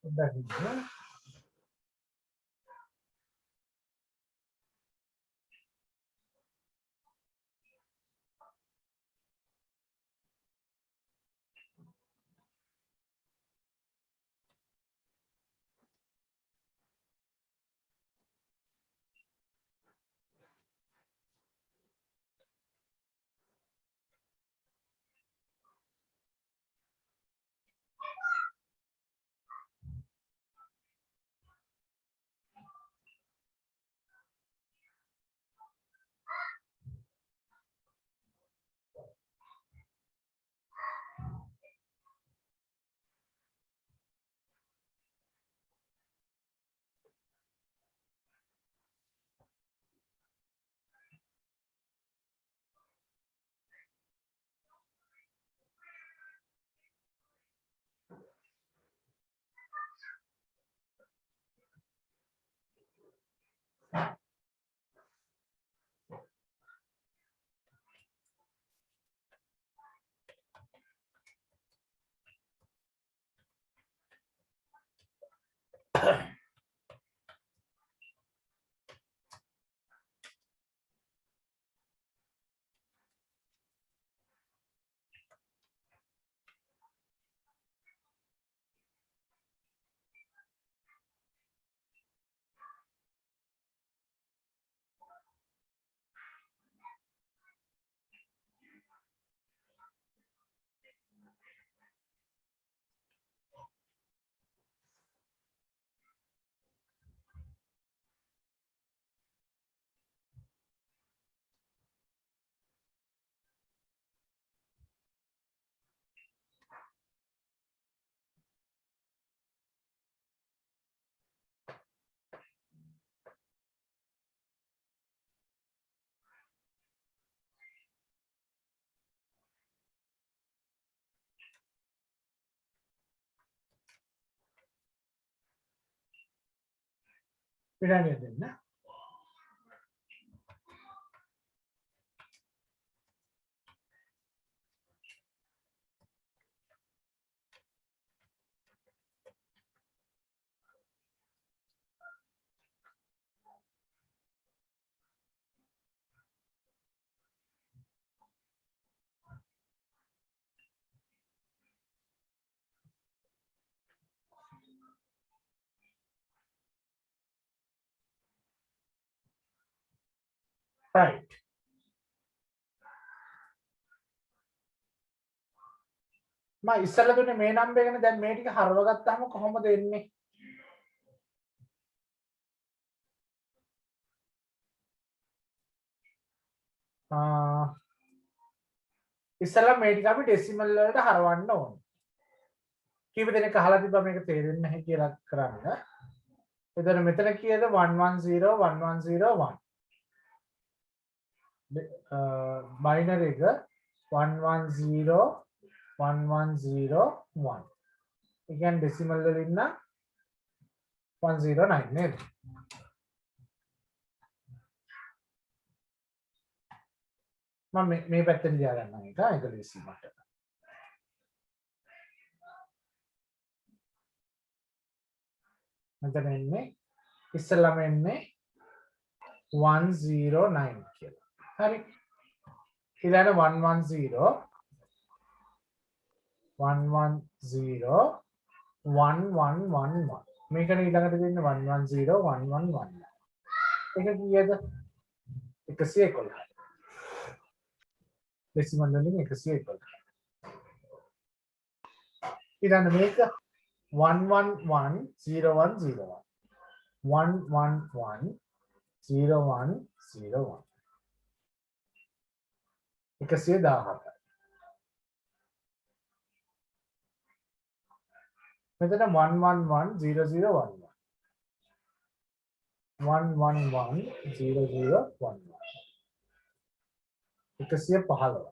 දැන් විනාඩිය දෙන්න. right. මම ඉස්සෙල්ලා දුන්නේ මේ නම්බර් එකනේ දැන් මේ ටික හරව ගත්තාම කොහොමද එන්නේ? ඉස්සෙල්ලා මේ ටික අපි ඩෙසිමල් වලට හරවන්න ඕනේ. කීප දෙනෙක් අහලා තිබ්බා මේක තේරෙන්නේ නැහැ කියලා කරන්න. එතන මෙතන කීයද 110 1101. බයිනරි එක 110 1101. ඒ කියන්නේ ඩෙසිමල් වලින් නම් 109 නේද? මම මේ පැත්තෙන් ලියා ගන්නම් එක ඒක ලේසි මට. මෙතන එන්නේ ඉස්සෙල්ලාම එන්නේ 109 කියලා. හරි. ඊළඟ 110 1111. මේකනේ ඊළඟට දෙන්නේ 110 1111. ඒක කීයද? 111. ඩෙසිමල් වලින් 111. ඊළඟ මේක 1110101. 1110101. 117. මෙතන 1110011. 1110011. 115.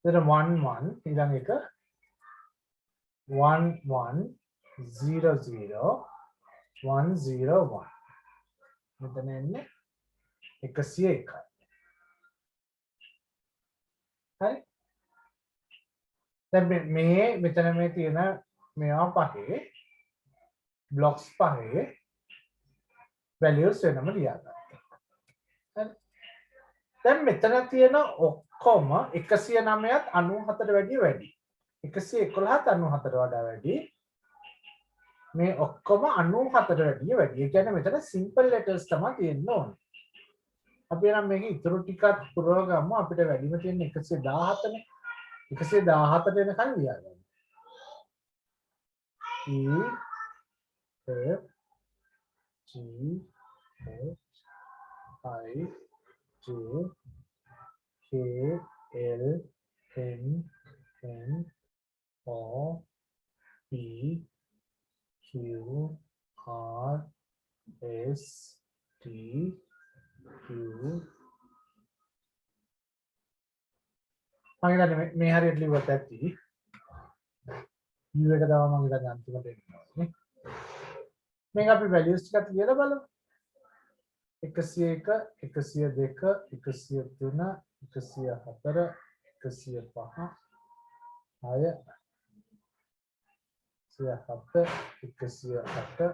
Then 11 ඊළඟ එක 1100101. මෙතන එන්නේ 101. හරි. දැන් මේ මෙතන මේ තියෙන මේවා පහේ බ්ලොක්ස් පහේ values වෙනම ලියා ගන්න. හරි. දැන් මෙතන තියෙන ඔක්කොම 109ත් 97ට වැඩි. 111ත් 97ට වඩා වැඩි. මේ ඔක්කොම 97ට වැඩි. ඒ කියන්නේ මෙතන simple letters තමයි තියෙන්න ඕනේ. අපි නම් මේක ඉතුරු ටිකක් පුරව ගමු. අපිට වැඩිම තියෙන 117නේ. 117ට එනකන් ලියා ගන්න. E F G H I J K L M N O P Q R S T Q මම හිතන්නේ මේ හරියට ලිව්වත් ඇති. U එක තමයි මම හිතන්නේ අන්තිමට එන්නේ නේ. මේක අපි values ටිකක් ලියලා බලමු. 101 102 103 104 105 6 107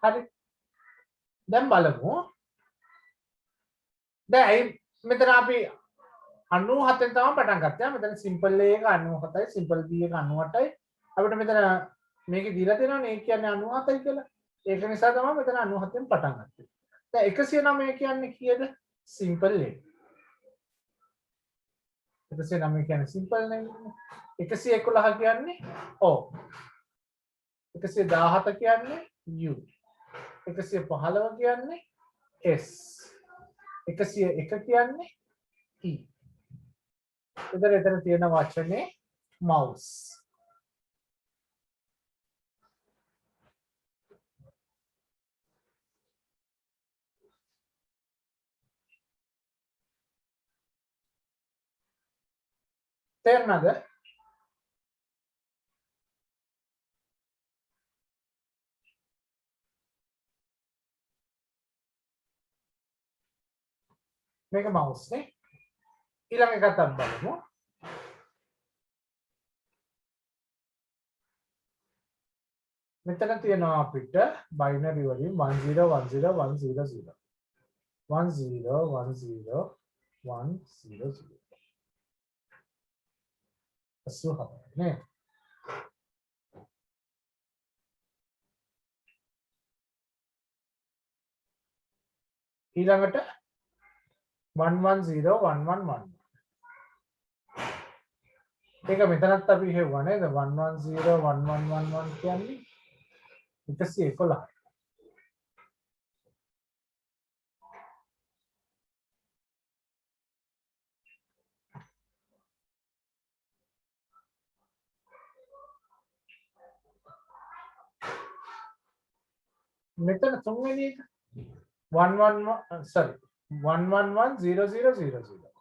හරි. දැන් බලමු. දැන් ඇයි මෙතන අපි 97න් තමයි පටන් ගත්තේ. මෙතන simple A එක 97යි, simple B එක 98යි. අපිට මෙතන මේකේ දීලා තියෙනවනේ ඒ කියන්නේ 97යි කියලා. ඒක නිසා තමයි මෙතන 97න් පටන් ගත්තේ. දැන් 109 කියන්නේ කීයද? simple A. 109 කියන්නේ simple නේ. 111 කියන්නේ O. 117 කියන්නේ U. 115 කියන්නේ S. 101 කියන්නේ E. එතන තියෙන වචනේ mouse. තේරුණාද? මේක mouse නේ. ඊළඟ එකත් අපි බලමු. මෙතන තියෙනවා අපිට binary වලින් 10101000 10101010 87 නේ. ඊළඟට 110111 ඒක මෙතනත් අපි හෙව්වා නේද 110111 කියන්නේ 111. මෙතන තුන්වෙනි එක 111 sorry 1110000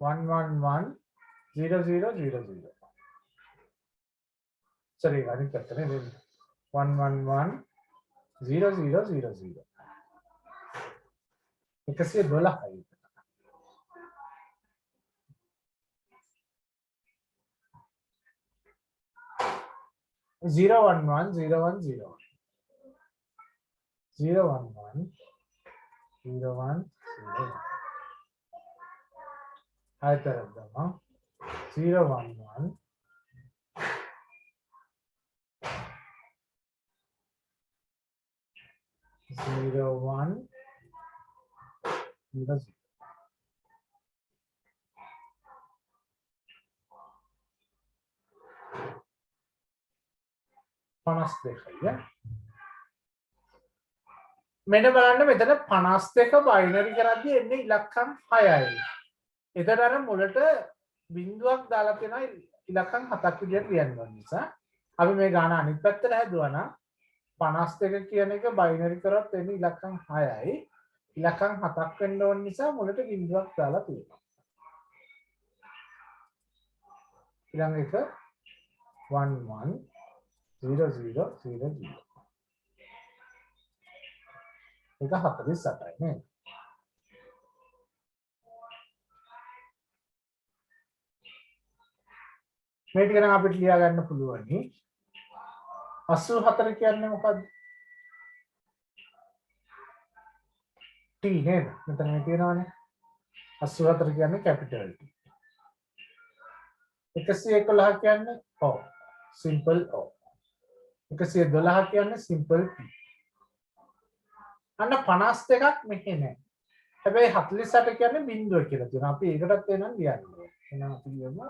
1110000 sorry අනිත් පැත්තට නේ 1110000 112යි 0110101 0110101 ආයතරද්දම 011 01 52යි. මෙන්න බලන්න මෙතන 52 බයිනරි කරද්දී එන්නේ ඉලක්කම් 6යි. එතන අර මුලට බිංදුවක් දාලා තියෙනවා ඉලක්කම් 7ක් විදියට ලියන්න ඕන නිසා අපි මේ ගාන අනිත් පැත්තට හැදුවා නම් 52 කියන එක බයිනරි කරොත් එන්නේ ඉලක්කම් 6යි. ඉලක්කම් 7ක් වෙන්න ඕන නිසා මුලට බිංදුවක් දාලා තියෙනවා. ඊළඟ එක 110000 ඒක 48යි නේ. මේ ටික නම් අපිට ලියා ගන්න පුළුවනි. 84 කියන්නේ මොකද්ද? T නේද? මෙතන මේ තියෙනවානේ. 84 කියන්නේ capital T. 111 කියන්නේ O. Simple O. 112 කියන්නේ simple P. අන්න 52ක් මෙහෙ නැහැ. හැබැයි 48 කියන්නේ බිංදුව කියලා තියෙනවා. අපි ඒකටත් එනනම් ලියන්න ඕනේ. එහෙනම් අපි ලියමු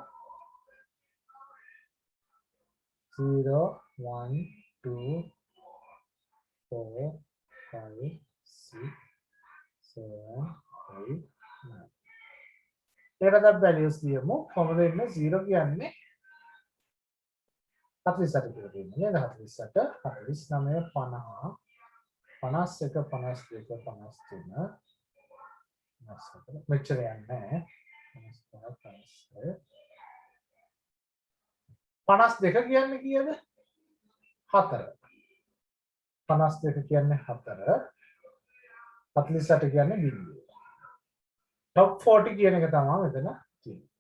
0 1 2 4 5 6 7 8 9 ඒකට values ලියමු. කොහොමද එන්නේ 0 කියන්නේ 48 කියලා තියෙනවා නේද? 48 49 50 51 52 53 මෙච්චර යන්නේ 52 කියන්නේ කීයද? 4. 52 කියන්නේ 4. 48 කියන්නේ බිංදුව. top 40 කියන එක තමයි මෙතන තියෙන්නේ.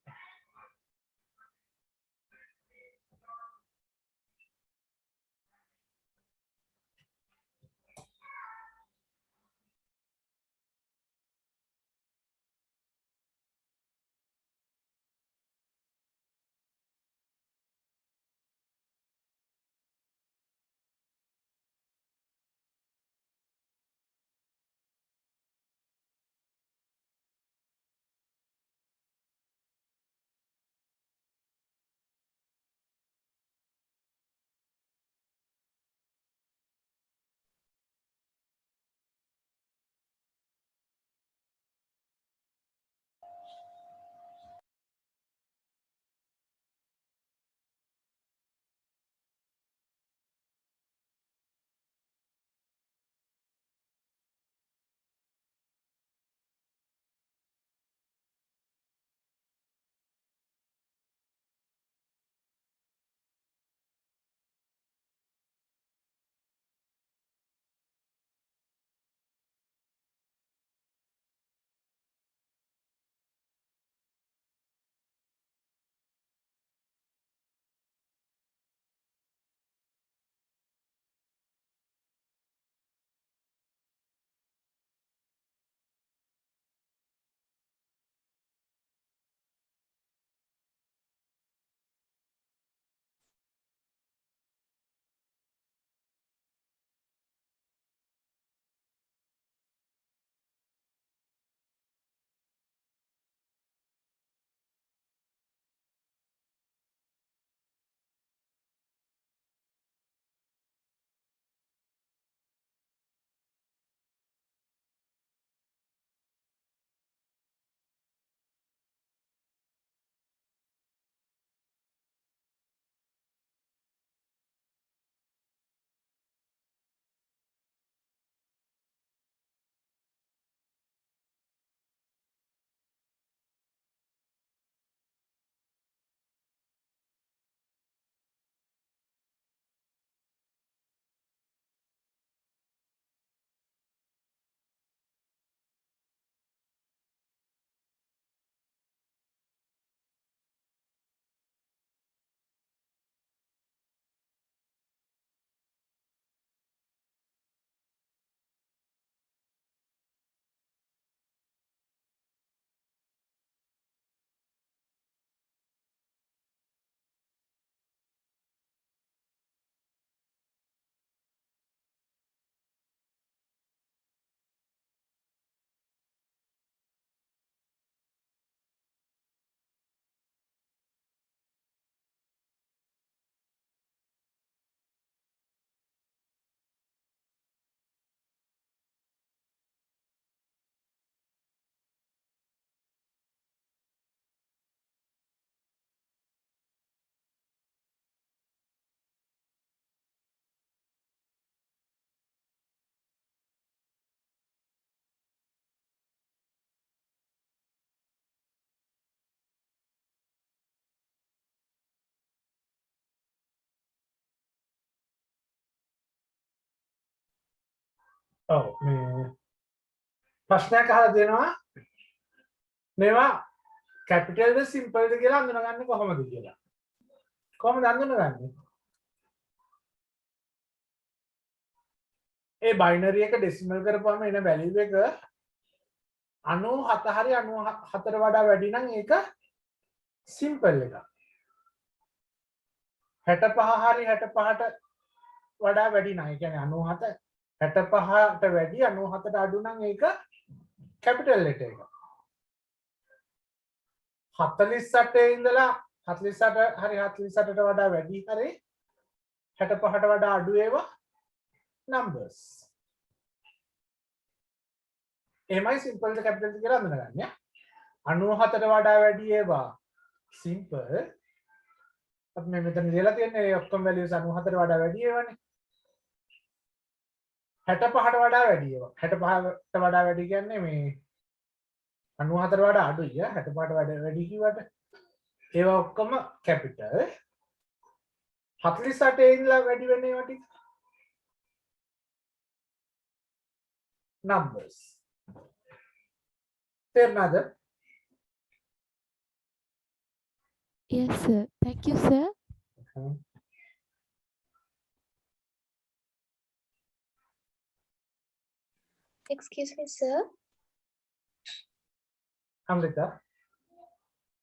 ඔව් මේ ප්‍රශ්නයක් අහලා දෙනවා මේවා කැපිටල්ද සිම්පල්ද කියලා අඳුනගන්නේ කොහොමද කියලා. කොහොමද අඳුනගන්නේ? ඒ බයිනරි එක ඩෙසිමල් කරපුවම එන වැලියු එක 97 හරි 94 වඩා වැඩි නම් ඒක සිම්පල් එකක්. 65 හරි 65ට වඩා වැඩි නම් ඒ කියන්නේ 97 65ට වැඩි 97ට අඩු නම් ඒක කැපිටල් ලෙටර් එක. 48 ඉඳලා 48 හරි 48ට වඩා වැඩි හරි 65ට වඩා අඩු ඒවා numbers. එමයි සිම්පල් ද කැපිටල් කියලා අඳුනගන්නේ. 97ට වඩා වැඩි ඒවා සිම්පල්. අපි මේ මෙතන ලියලා තියෙන්නේ ඔක්කොම values 97ට වඩා වැඩි ඒවානේ. 65ට වඩා වැඩි ඒවා. 65ට වඩා වැඩි කියන්නේ මේ 94ට වඩා අඩුයි. 65ට වඩා වැඩි කිව්වට ඒවා ඔක්කොම කැපිටල්. 48 ඉඳලා වැඩි වෙන ඒවා ටික numbers. තේරුණාද? Yes, sir. Thank you, sir. Excuse me, sir. Amrita,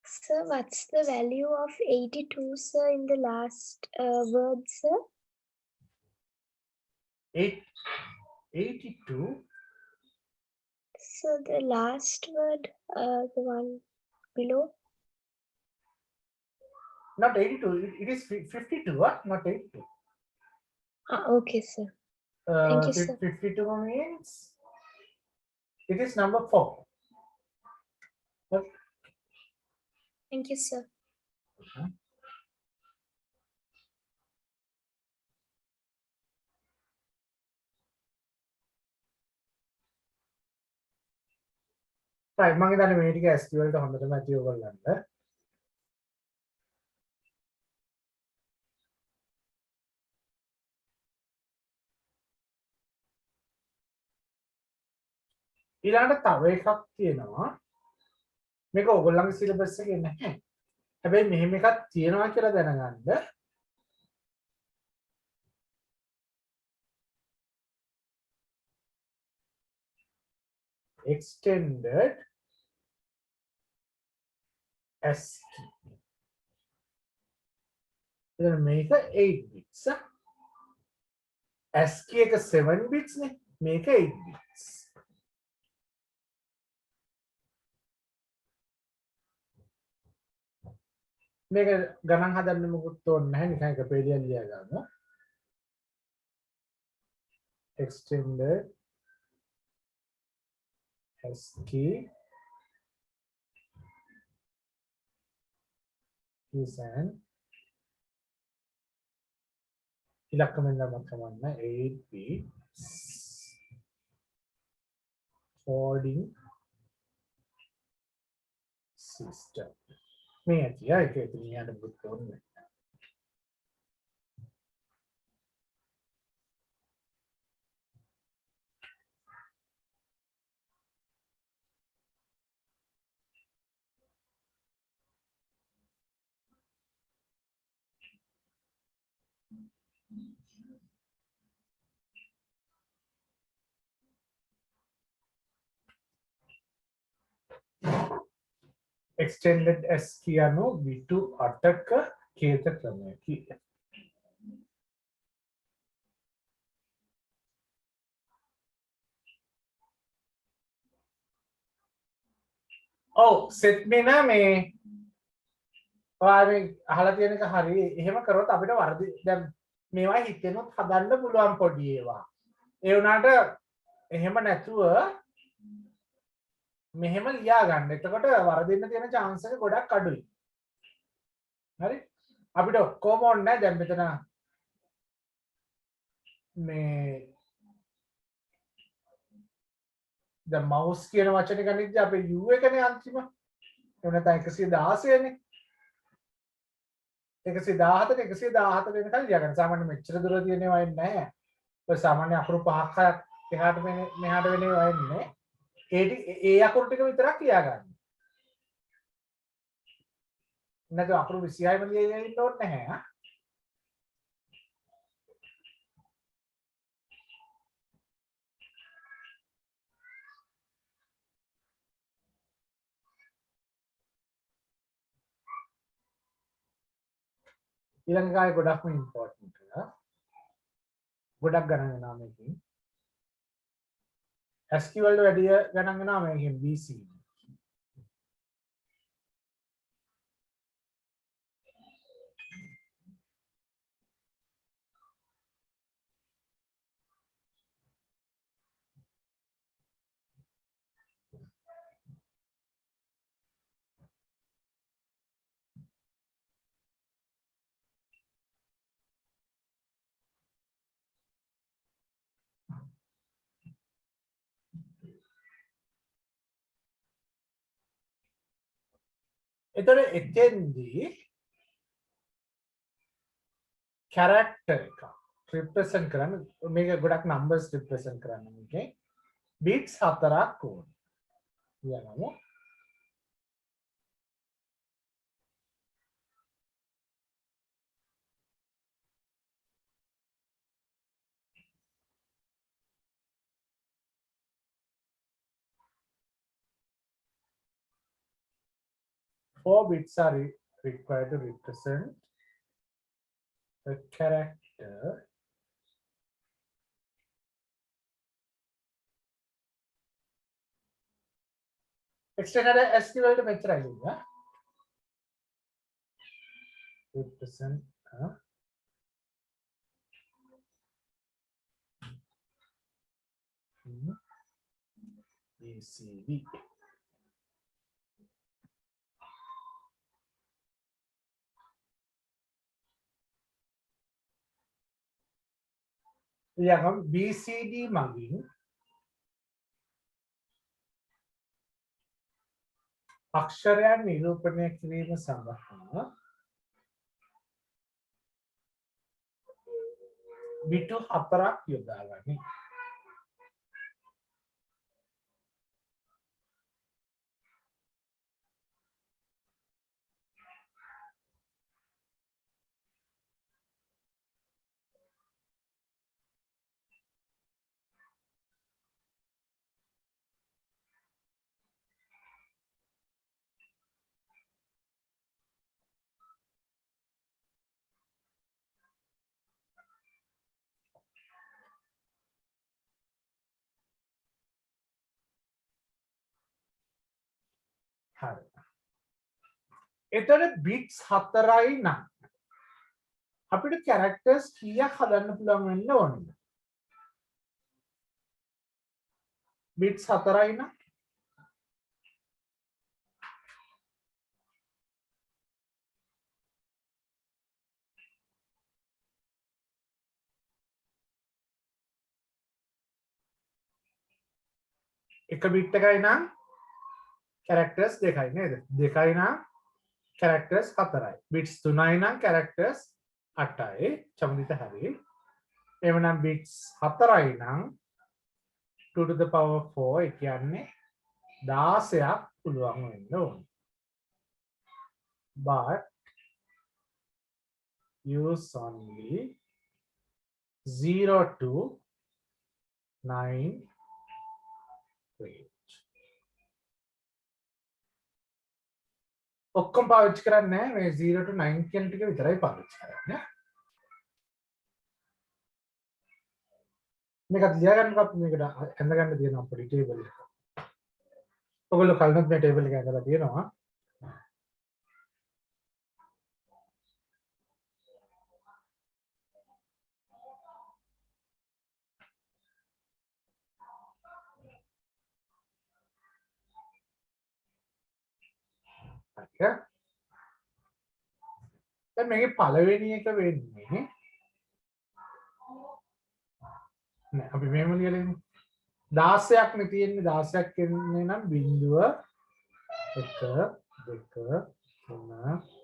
Sir, what's the value of 82, sir, in the last word, sir? 82. So the last word, the one below. Not 82. It is 52. Not 82. Okay, sir. Thank you, sir. 52 means it is number 4. Okay. Thank you, sir. Right, මම හිතන්නේ මේ ටික SQL ට හොඳටම ඇති ඔයගොල්ලන්ට. ඊළඟට තව එකක් තියෙනවා. මේක ඔයගොල්ලන්ගේ සිලබස් එකේ නැහැ. හැබැයි මෙහෙම එකක් තියෙනවා කියලා දැනගන්න. extended ASCII. එතන මේක 8 bits. ASCII එක 7 bits නේ. මේක 8 bits. මේක ගණන් හදන්න මොකුත් ඕනේ නැහැ. නිකන් එක පේලියක් ලියා ගන්න. extended ASCII is an ඉලක්කමෙන් නම් කරන්න 8 bits coding system. මේ ඇතිය ඒක ඉතින් යාට බුත් ඕනේ. extended ASCII අනු විටු 8ක කේත ක්‍රමයකි. ඔව් සෙට් මෙන්න මේ ඔයාලා අහලා තියෙන එක හරි. එහෙම කරොත් අපිට වර්ධි දැන් මේවා හිතෙනොත් හදන්න පුළුවන් පොඩි ඒවා. ඒ වුණාට එහෙම නැතුව මෙහෙම ලියා ගන්න. එතකොට වරදින්න තියෙන chance එක ගොඩක් අඩුයි. හරි? අපිට ඔක්කොම ඕනේ නැහැ. දැන් මෙතන මේ දැන් mouse කියන වචනේ ගනිද්දී අපේ u එකනේ අන්තිම. එහෙම නැත්නම් 116 නේ. 117 117 වෙනකල් ලියා ගන්න. සාමාන්‍ය මෙච්චර දුර තියෙනවා නැහැ. ඔය සාමාන්‍ය අකුරු 5ක් එහාට මෙහාට වෙනවා එන්නේ ඒ අකුරු ටික විතරක් ලියා ගන්න. නැත්නම් අකුරු 26ම ලියගෙන ඉන්න ඕනේ නැහැ. ඊළඟ කාලේ ගොඩක්ම ඉම්පෝටන්ට් එක. ගොඩක් ගණන් වෙනවා මේකෙන්. ASCII වලට වැඩි ගණන් වෙනවා මේකෙන් BC. එතකොට එතෙන්දී character එක represent කරන්න මේක ගොඩක් numbers represent කරන්න මේකේ bits 4ක් ඕනේ. කියනමු four bits are required to represent a character extended ASCII වලට මෙච්චරයි දුන්නා. represent ACD. යකම් BCD මගින් අක්ෂරයන් නිරූපණය කිරීම සඳහා බිටු 4ක් යොදා ගනී. හරි. එතකොට bits 4යි නම් අපිට characters කීයක් හදන්න පුළුවන් වෙන්න ඕනද? bits 4යි නම් එක bit එකයි නම් characters 2යි නේද? 2යි නම් characters 4යි. bits 3යි නම් characters 8යි. චමදිත හරි. එවනම් bits 4යි නම් 2 to the power 4 ඒ කියන්නේ 16ක් පුළුවන් වෙන්න ඕනේ. but use only 0 to 9 range. ඔක්කොම පාවිච්චි කරන්නේ නැහැ මේ 0 to 9 කියන ටික විතරයි පාවිච්චි කරන්නේ. මේක ලියා ගන්නකො අපි මේකට ඇඳ ගන්න තියෙනවා පොඩි ටේබල් එක. ඔයගොල්ලෝ කලින්ත් මේ ටේබල් එක ඇඳලා තියෙනවා. හරි. දැන් මේකේ පළවෙනි එක වෙන්නේ නෑ අපි මෙහෙම ලියලා ඉන්නේ 16ක් නේ තියෙන්නේ 16ක් කියන්නේ නම් 0 1 2 3 4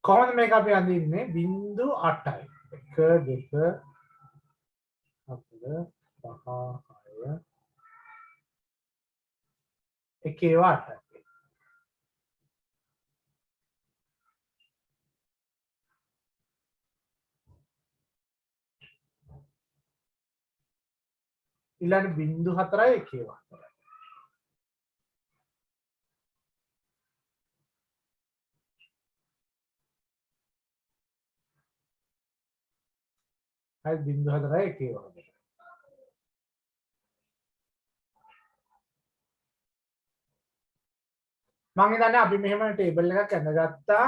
කොහොමද මේක අපි අඳින්නේ 0.8යි 1 2 4 5 6 එකේ 8යි ඊළඟ 0.4යි එකේ 4යි හරි 0.4යි එකේ 4යි මම හිතන්නේ අපි මෙහෙම ටේබල් එකක් ඇඳගත්තා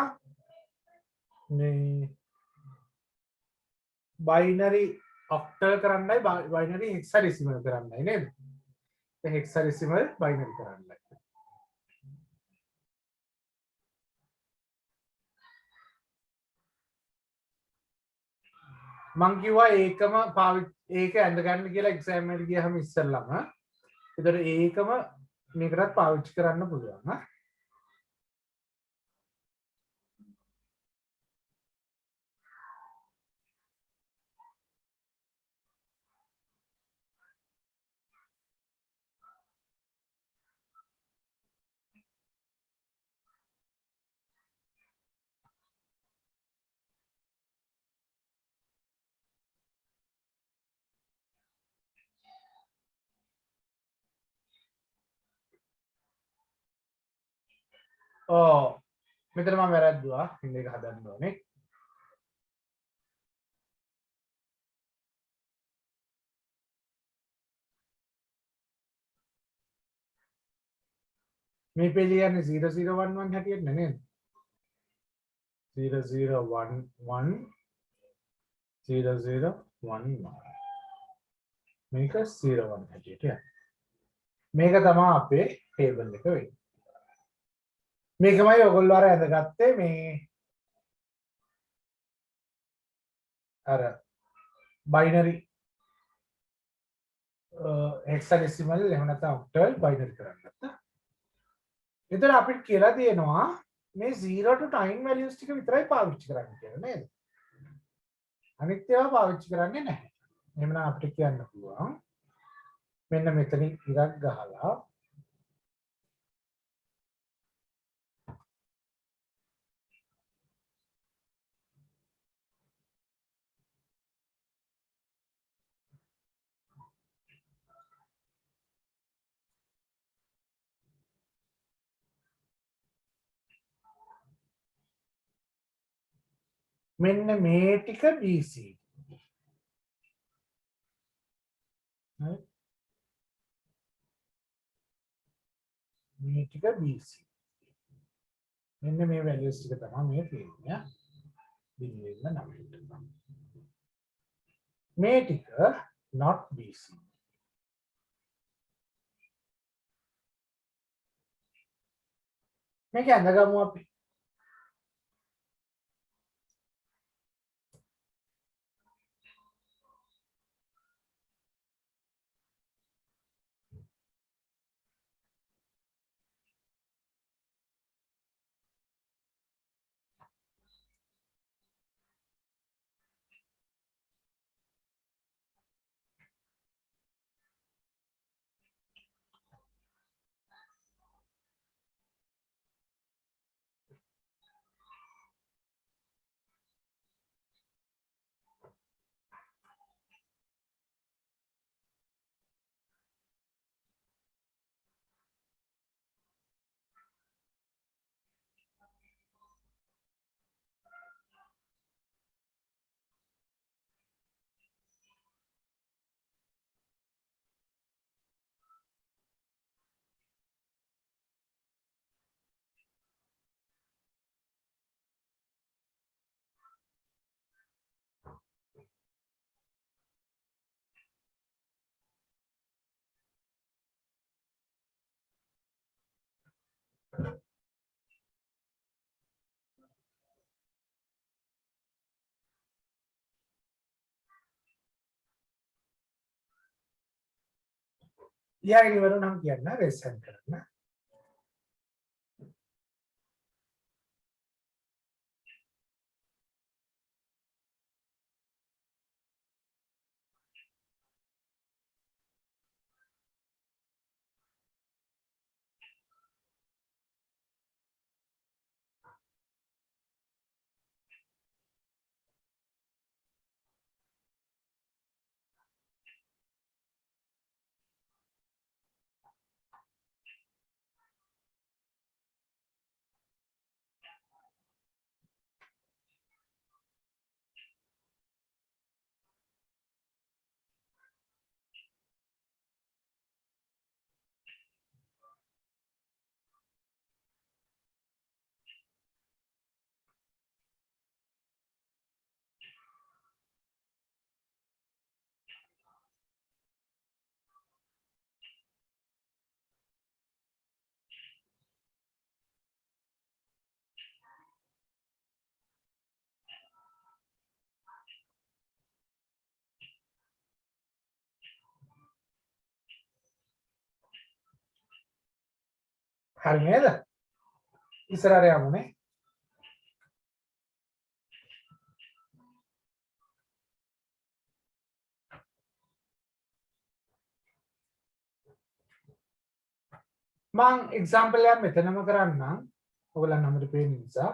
මේ බයිනරි ඔක්ටල් කරන්නයි බයිනරි හෙක්සාඩෙසිමල් කරන්නයි නේද? හෙක්සාඩෙසිමල් බයිනරි කරන්නයි. මං කිව්වා ඒකම ඒක ඇඳගන්න කියලා එක්සෑම් එකට ගියහම ඉස්සෙල්ලම. ඒතර ඒකම මේකටත් පාවිච්චි කරන්න පුළුවන්. මෙතන මම වැරද්දුවා. ඉන්න එක හදන්න ඕනේ. මේ පේජ් එක යන්නේ 0011 හැටියට නේද? 0011 0011 මේක 01 හැටියට යන්නේ. මේක තමයි අපේ ටේබල් එක වෙන්නේ. මේකමයි ඔයගොල්ලෝ අර ඇඳගත්තේ මේ අර බයිනරි හෙක්සාඩෙසිමල් එහෙම නැත්නම් ඔක්ටල් බයිනරි කරන්න ගත්තා. එතන අපිට කියලා තියෙනවා මේ 0 to 9 values ටික විතරයි පාවිච්චි කරන්න කියලා නේද? අනිත් ඒවා පාවිච්චි කරන්නේ නැහැ. එහෙනම් අපිට කියන්න පුළුවන් මෙන්න මෙතනින් ඉරක් ගහලා මෙන්න මේ ටික BC. හරි? මේ ටික BC. මෙන්න මේ values ටික තමයි මේ තියෙන්නේ. දිවිවෙන්න නම්. මේ ටික not BC. මේක ඇඳගමු අපි. ලියාගෙන ඉවරනම් කියන්න රෙසන් කරන්න. හරි නේද? ඉස්සරහට යමුනේ. මං එක්සැම්පල් එකක් මෙතනම කරන්නම්. ඔයගොල්ලන් හැමෝට පේන නිසා.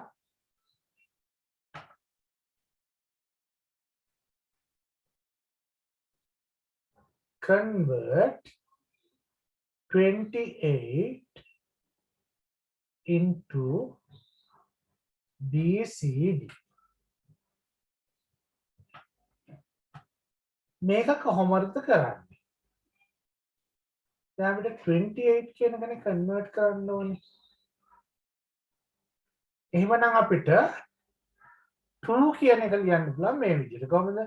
Convert 28 into BCD. මේක කොහොමද කරන්නේ? දැන් අපිට 28 කියන එකනේ කන්වර්ට් කරන්න ඕනේ. එහෙමනම් අපිට 2 කියන එක ලියන්න පුළුවන් මේ විදිහට. කොහොමද?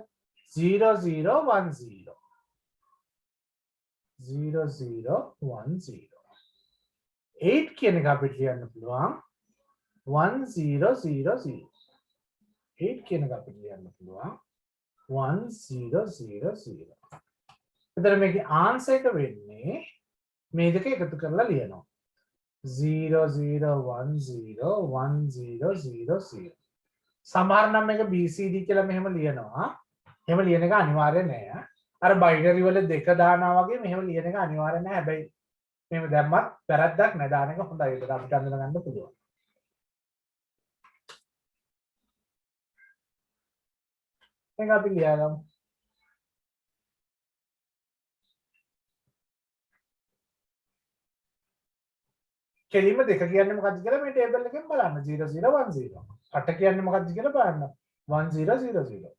0 0 1 0 0 0 1 0. 8 කියන එක අපිට ලියන්න පුළුවන් 1 0 0 0. 8 කියන එක අපිට ලියන්න පුළුවන් 1 0 0 0. එතන මේකේ ආන්සර් එක වෙන්නේ මේ දෙක එකතු කරලා ලියනවා 0 0 1 0 1 0 0 0. සමහර නම් මේක BCD කියලා මෙහෙම ලියනවා. එහෙම ලියන එක අනිවාර්ය නෑ. අර බයිනරි වල දෙක දානවා වගේ මෙහෙම ලියන එක අනිවාර්ය නෑ. හැබැයි මෙහෙම දැම්මත් වැරද්දක් නෑ. දාන එක හොඳයි. ඒක අපිට අඳුන ගන්න පුළුවන්. මේක අපි ලියගමු. කෙලින්ම දෙක කියන්නේ මොකක්ද කියලා මේ ටේබල් එකෙන් බලන්න 0 0 1 0. 8 කියන්නේ මොකක්ද කියලා බලන්න 1 0 0 0.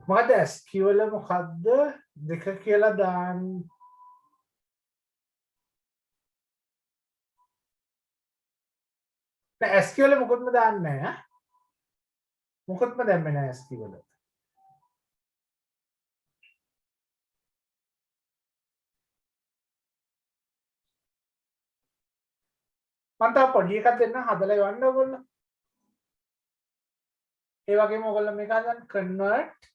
මොකද ASCII වල මොකද්ද දෙක කියලා දාන්න ASCII වල මොකොත්ම දාන්නේ නැහැ. මොකොත්ම දැම්මේ නැහැ ASCII වල. මම තව පොඩි එකක් දෙන්න හදලා යවන්න ඕගොල්ලෝ. ඒ වගේම ඕගොල්ලෝ මේක හදන්න convert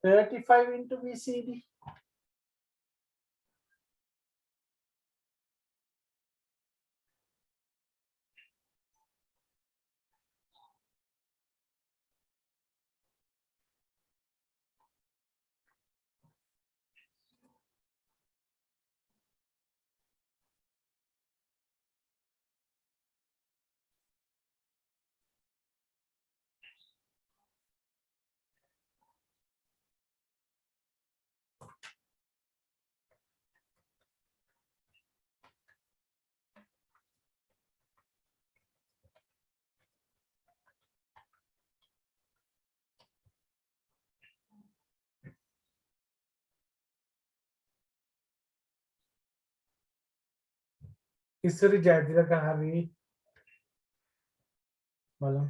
35 into BCD. ඉස්සරි ජයතිලක හරි බලමු.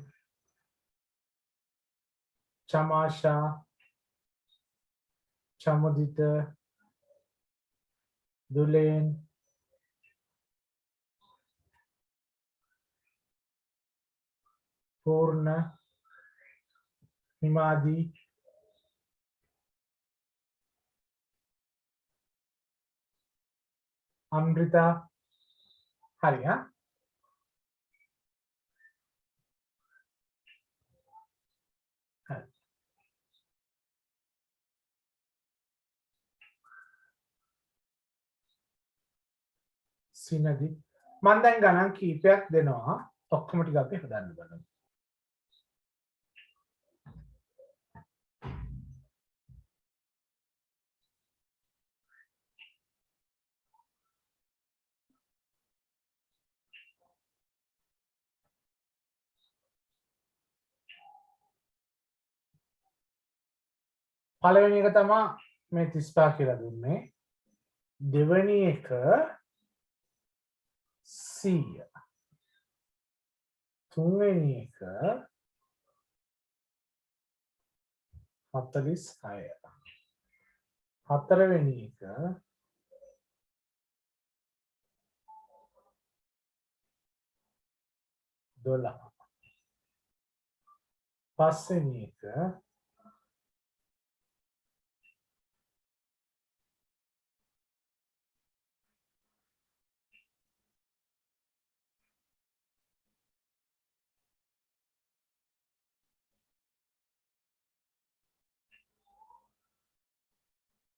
චමාෂා චමුදිත දුලෙන් පූර්ණ හිමාදී අමෘතා හරි හා හරි සිනදි මම දැන් ගණන් කීපයක් දෙනවා ඔක්කොම ටික අපි හදන්න බලමු. පළවෙනි එක තමයි මේ 35 කියලා දුන්නේ. දෙවෙනි එක 100. තුන්වෙනි එක 46. හතරවෙනි එක 12. පස්වෙනි එක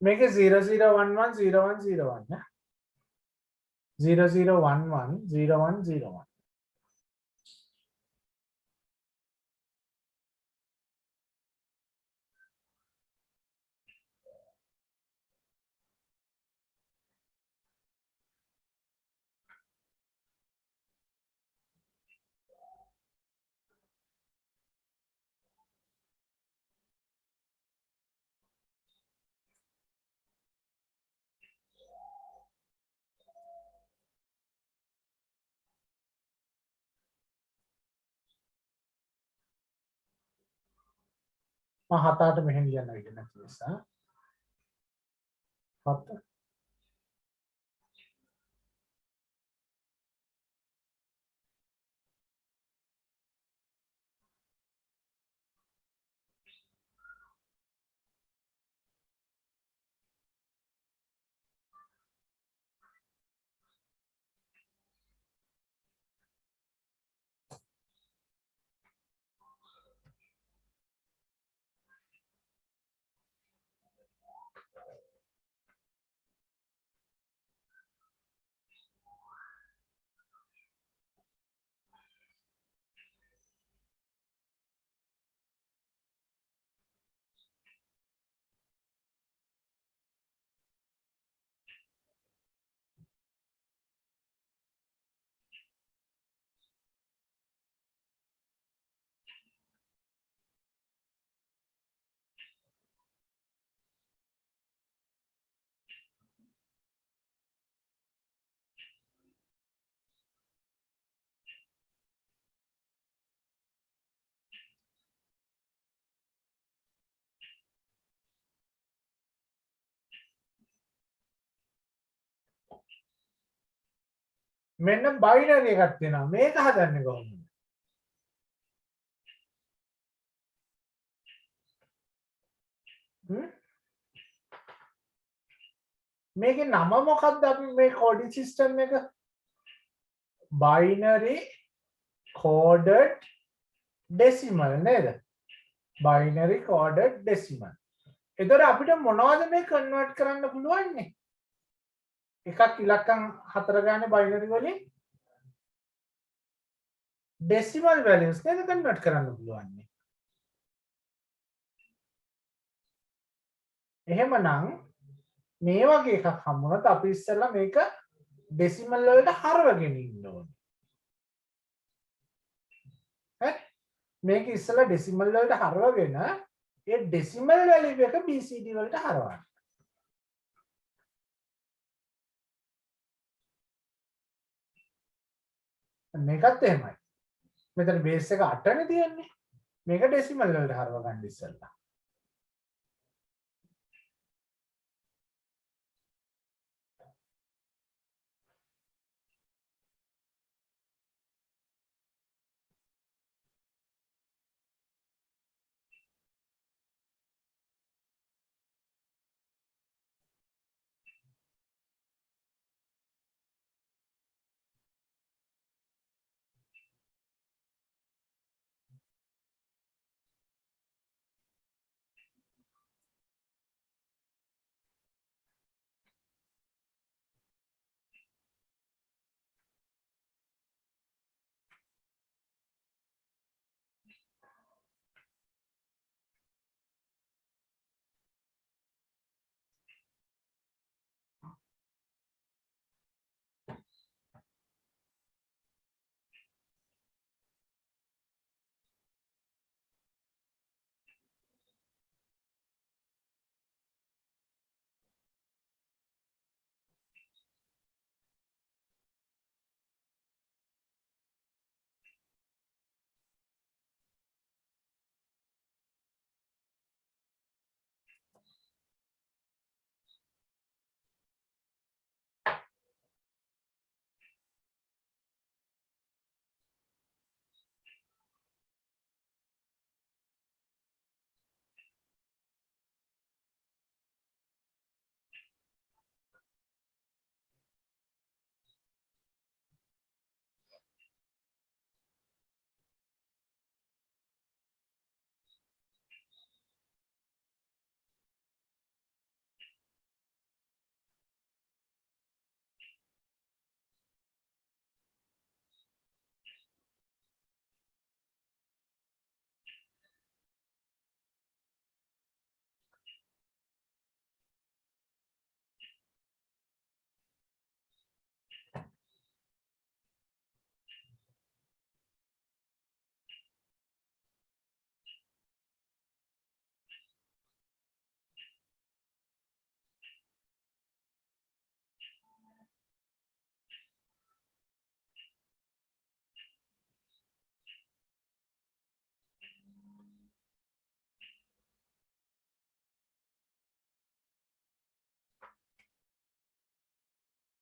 මේක 00110101 නේ 00110101 මම හතට මෙහෙම ලියන්න වෙන්නේ නැති නිසා හත මෙන්න බයිනරි එකක් තියෙනවා මේක හදන්නේ කොහොමද මේකේ නම මොකක්ද අපි මේ කෝඩින් සිස්ටම් එක binary coded decimal නේද binary coded decimal එතකොට අපිට මොනවද මේ කන්වර්ට් කරන්න පුළුවන්නේ එකක් ඉලක්කම් 4 ගානේ binary වලින් decimal values නේද කන්වර්ට් කරන්න පුළුවන්නේ එහෙමනම් මේ වගේ එකක් හම්බුනොත් අපි ඉස්සෙල්ලා මේක ඩෙසිමල් වලට හරවගෙන ඉන්න ඕනේ. හරි? මේක ඉස්සෙල්ලා ඩෙසිමල් වලට හරවගෙන ඒ ඩෙසිමල් වැලියු එක BCD වලට හරවන්න. මේකත් එහෙමයි. මෙතන බේස් එක 8 නේ තියෙන්නේ. මේක ඩෙසිමල් වලට හරව ගන්න ඉස්සෙල්ලා.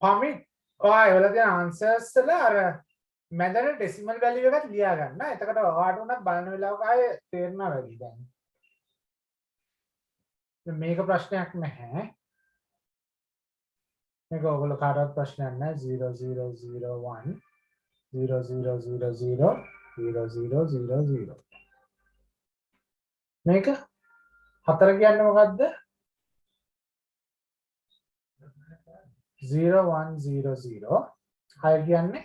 හමින් ඔයාලා තියෙන answers වල අර මැදට decimal value එකක් ලියා ගන්න. එතකොට ඔයාට උනත් බලන වෙලාවක ආයේ තේරෙනවා වැඩි දැන්. මේක ප්‍රශ්නයක් නැහැ. මේක ඔයගොල්ලෝ කාටවත් ප්‍රශ්නයක් නැහැ. 0001 0000 0000 මේක 4 කියන්නේ මොකද්ද? 0100 6 කියන්නේ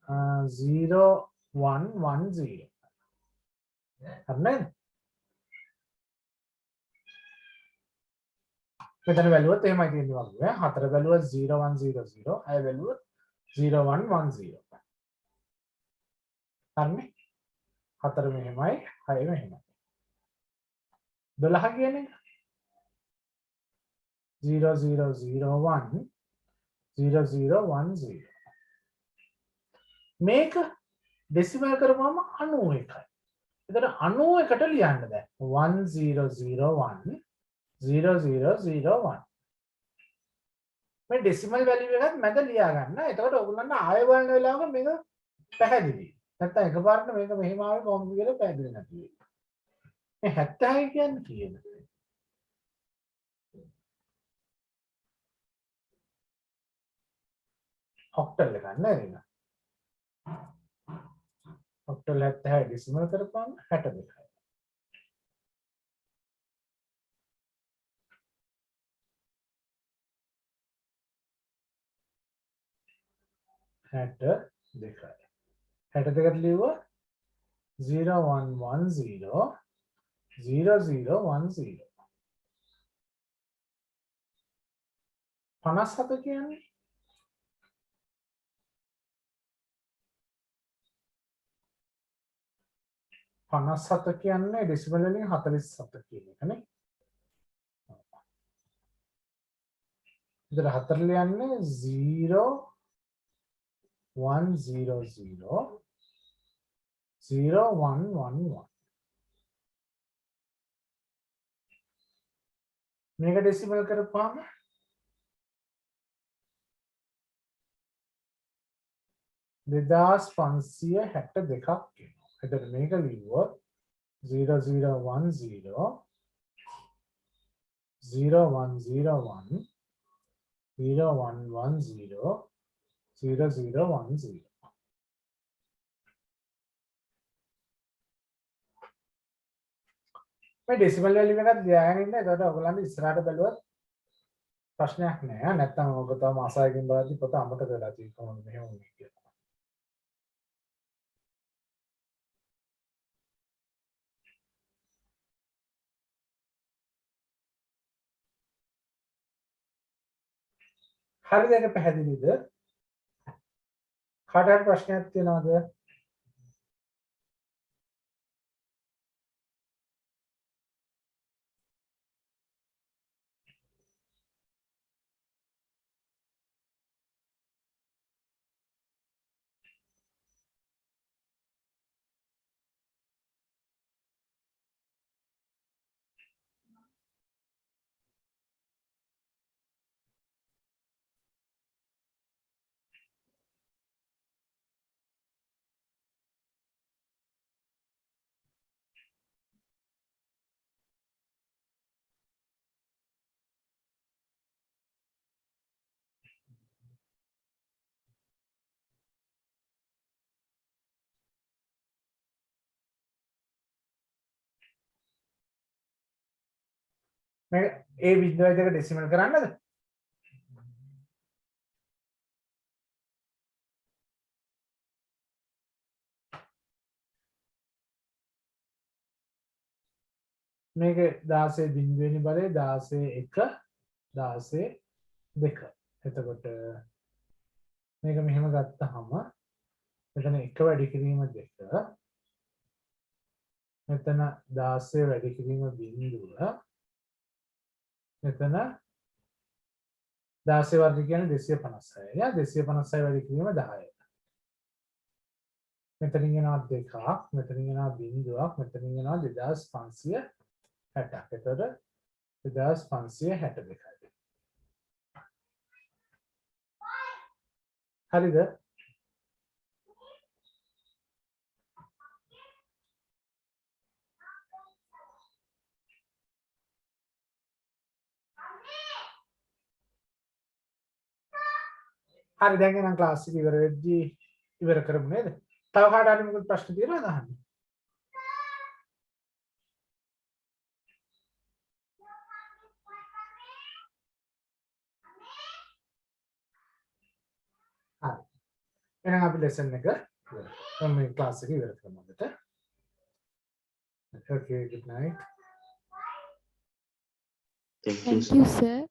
0110 හරිද? මෙතන බැලුවොත් එහෙමයි තියෙන්නේ වගේ. 4 බැලුවොත් 0100 6 බැලුවොත් 0110 හරිනේ? 4 මෙහෙමයි 6 මෙහෙමයි 12 කියන්නේ 0001 0010 මේක ඩෙසිමල් කරපුවම 91යි. එතන 91ට ලියන්න දැන් 1001 0001 මේ ඩෙසිමල් වැලියු එකත් මැද ලියා ගන්න. එතකොට ඔයගොල්ලන්ට ආයෙ බලන වෙලාවක මේක පැහැදිලි. නැත්තම් එකපාරට මේක මෙහෙම ආවේ කොහොමද කියලා පැහැදිලි නැති වෙයි. මේ 76 කියන්නේ කීයද? ඔක්ටල් එක නේද? ඔක්ටල් 76 ඩෙසිමල් කරපුවම 62යි. හැට දෙකට ලිව්ව 0110 0010 57 කියන්නේ 57 කියන්නේ ඩෙසිමල් වලින් 47 කියන එක නේ. ඉතින් 4 ලියන්නේ 0100 0111 මේක ඩෙසිමල් කරපුවාම 2562ක් එනවා. එතකොට මේක ලිව්වොත් 0010 0101 0110 0010 මේ ඩෙසිමල් වැලියු එකක් ලියාගෙන ඉන්න. එතකොට ඔයගොල්ලන්ට ඉස්සරහට බැලුවත් ප්‍රශ්නයක් නෑ. නැත්තම් ඔබ තම අසායකින් බලද්දි පොත අමතක වෙලා තියෙනවා කොහොමද මෙහෙම වුනේ කියලා. හරිද? ඒක පැහැදිලිද? කාට හරි ප්‍රශ්නයක් තියෙනවද? මේ ඒ බිඳුවයි දෙක ඩෙසිමල් කරන්නද? මේක 16 බිඳුවෙනි බලය 16 1 16 2. එතකොට මේක මෙහෙම ගත්තාම මෙතන 1 වැඩි කිරීම 2. මෙතන 16 වැඩි කිරීම බිඳුව. මෙතන 16 වර්ග කියන්නේ 256. යා 256 වැඩි කිරීම 10. මෙතනින් එනවා 2ක්, මෙතනින් එනවා බිඳුවක්, මෙතනින් එනවා 2560ක්. එතකොට 2562යි. හරිද? හරි දැන් එහෙනම් ක්ලාස් එක ඉවර වෙද්දී ඉවර කරමු නේද? තව කාට හරි මොකද ප්‍රශ්න තියෙනවද අහන්න? හරි. එහෙනම් අපි ලෙසන් එක ඉවර කරමු. මේ ක්ලාස් එක ඉවර කරමු අදට. Okay, good night. Thank you, Thank sir. you, sir.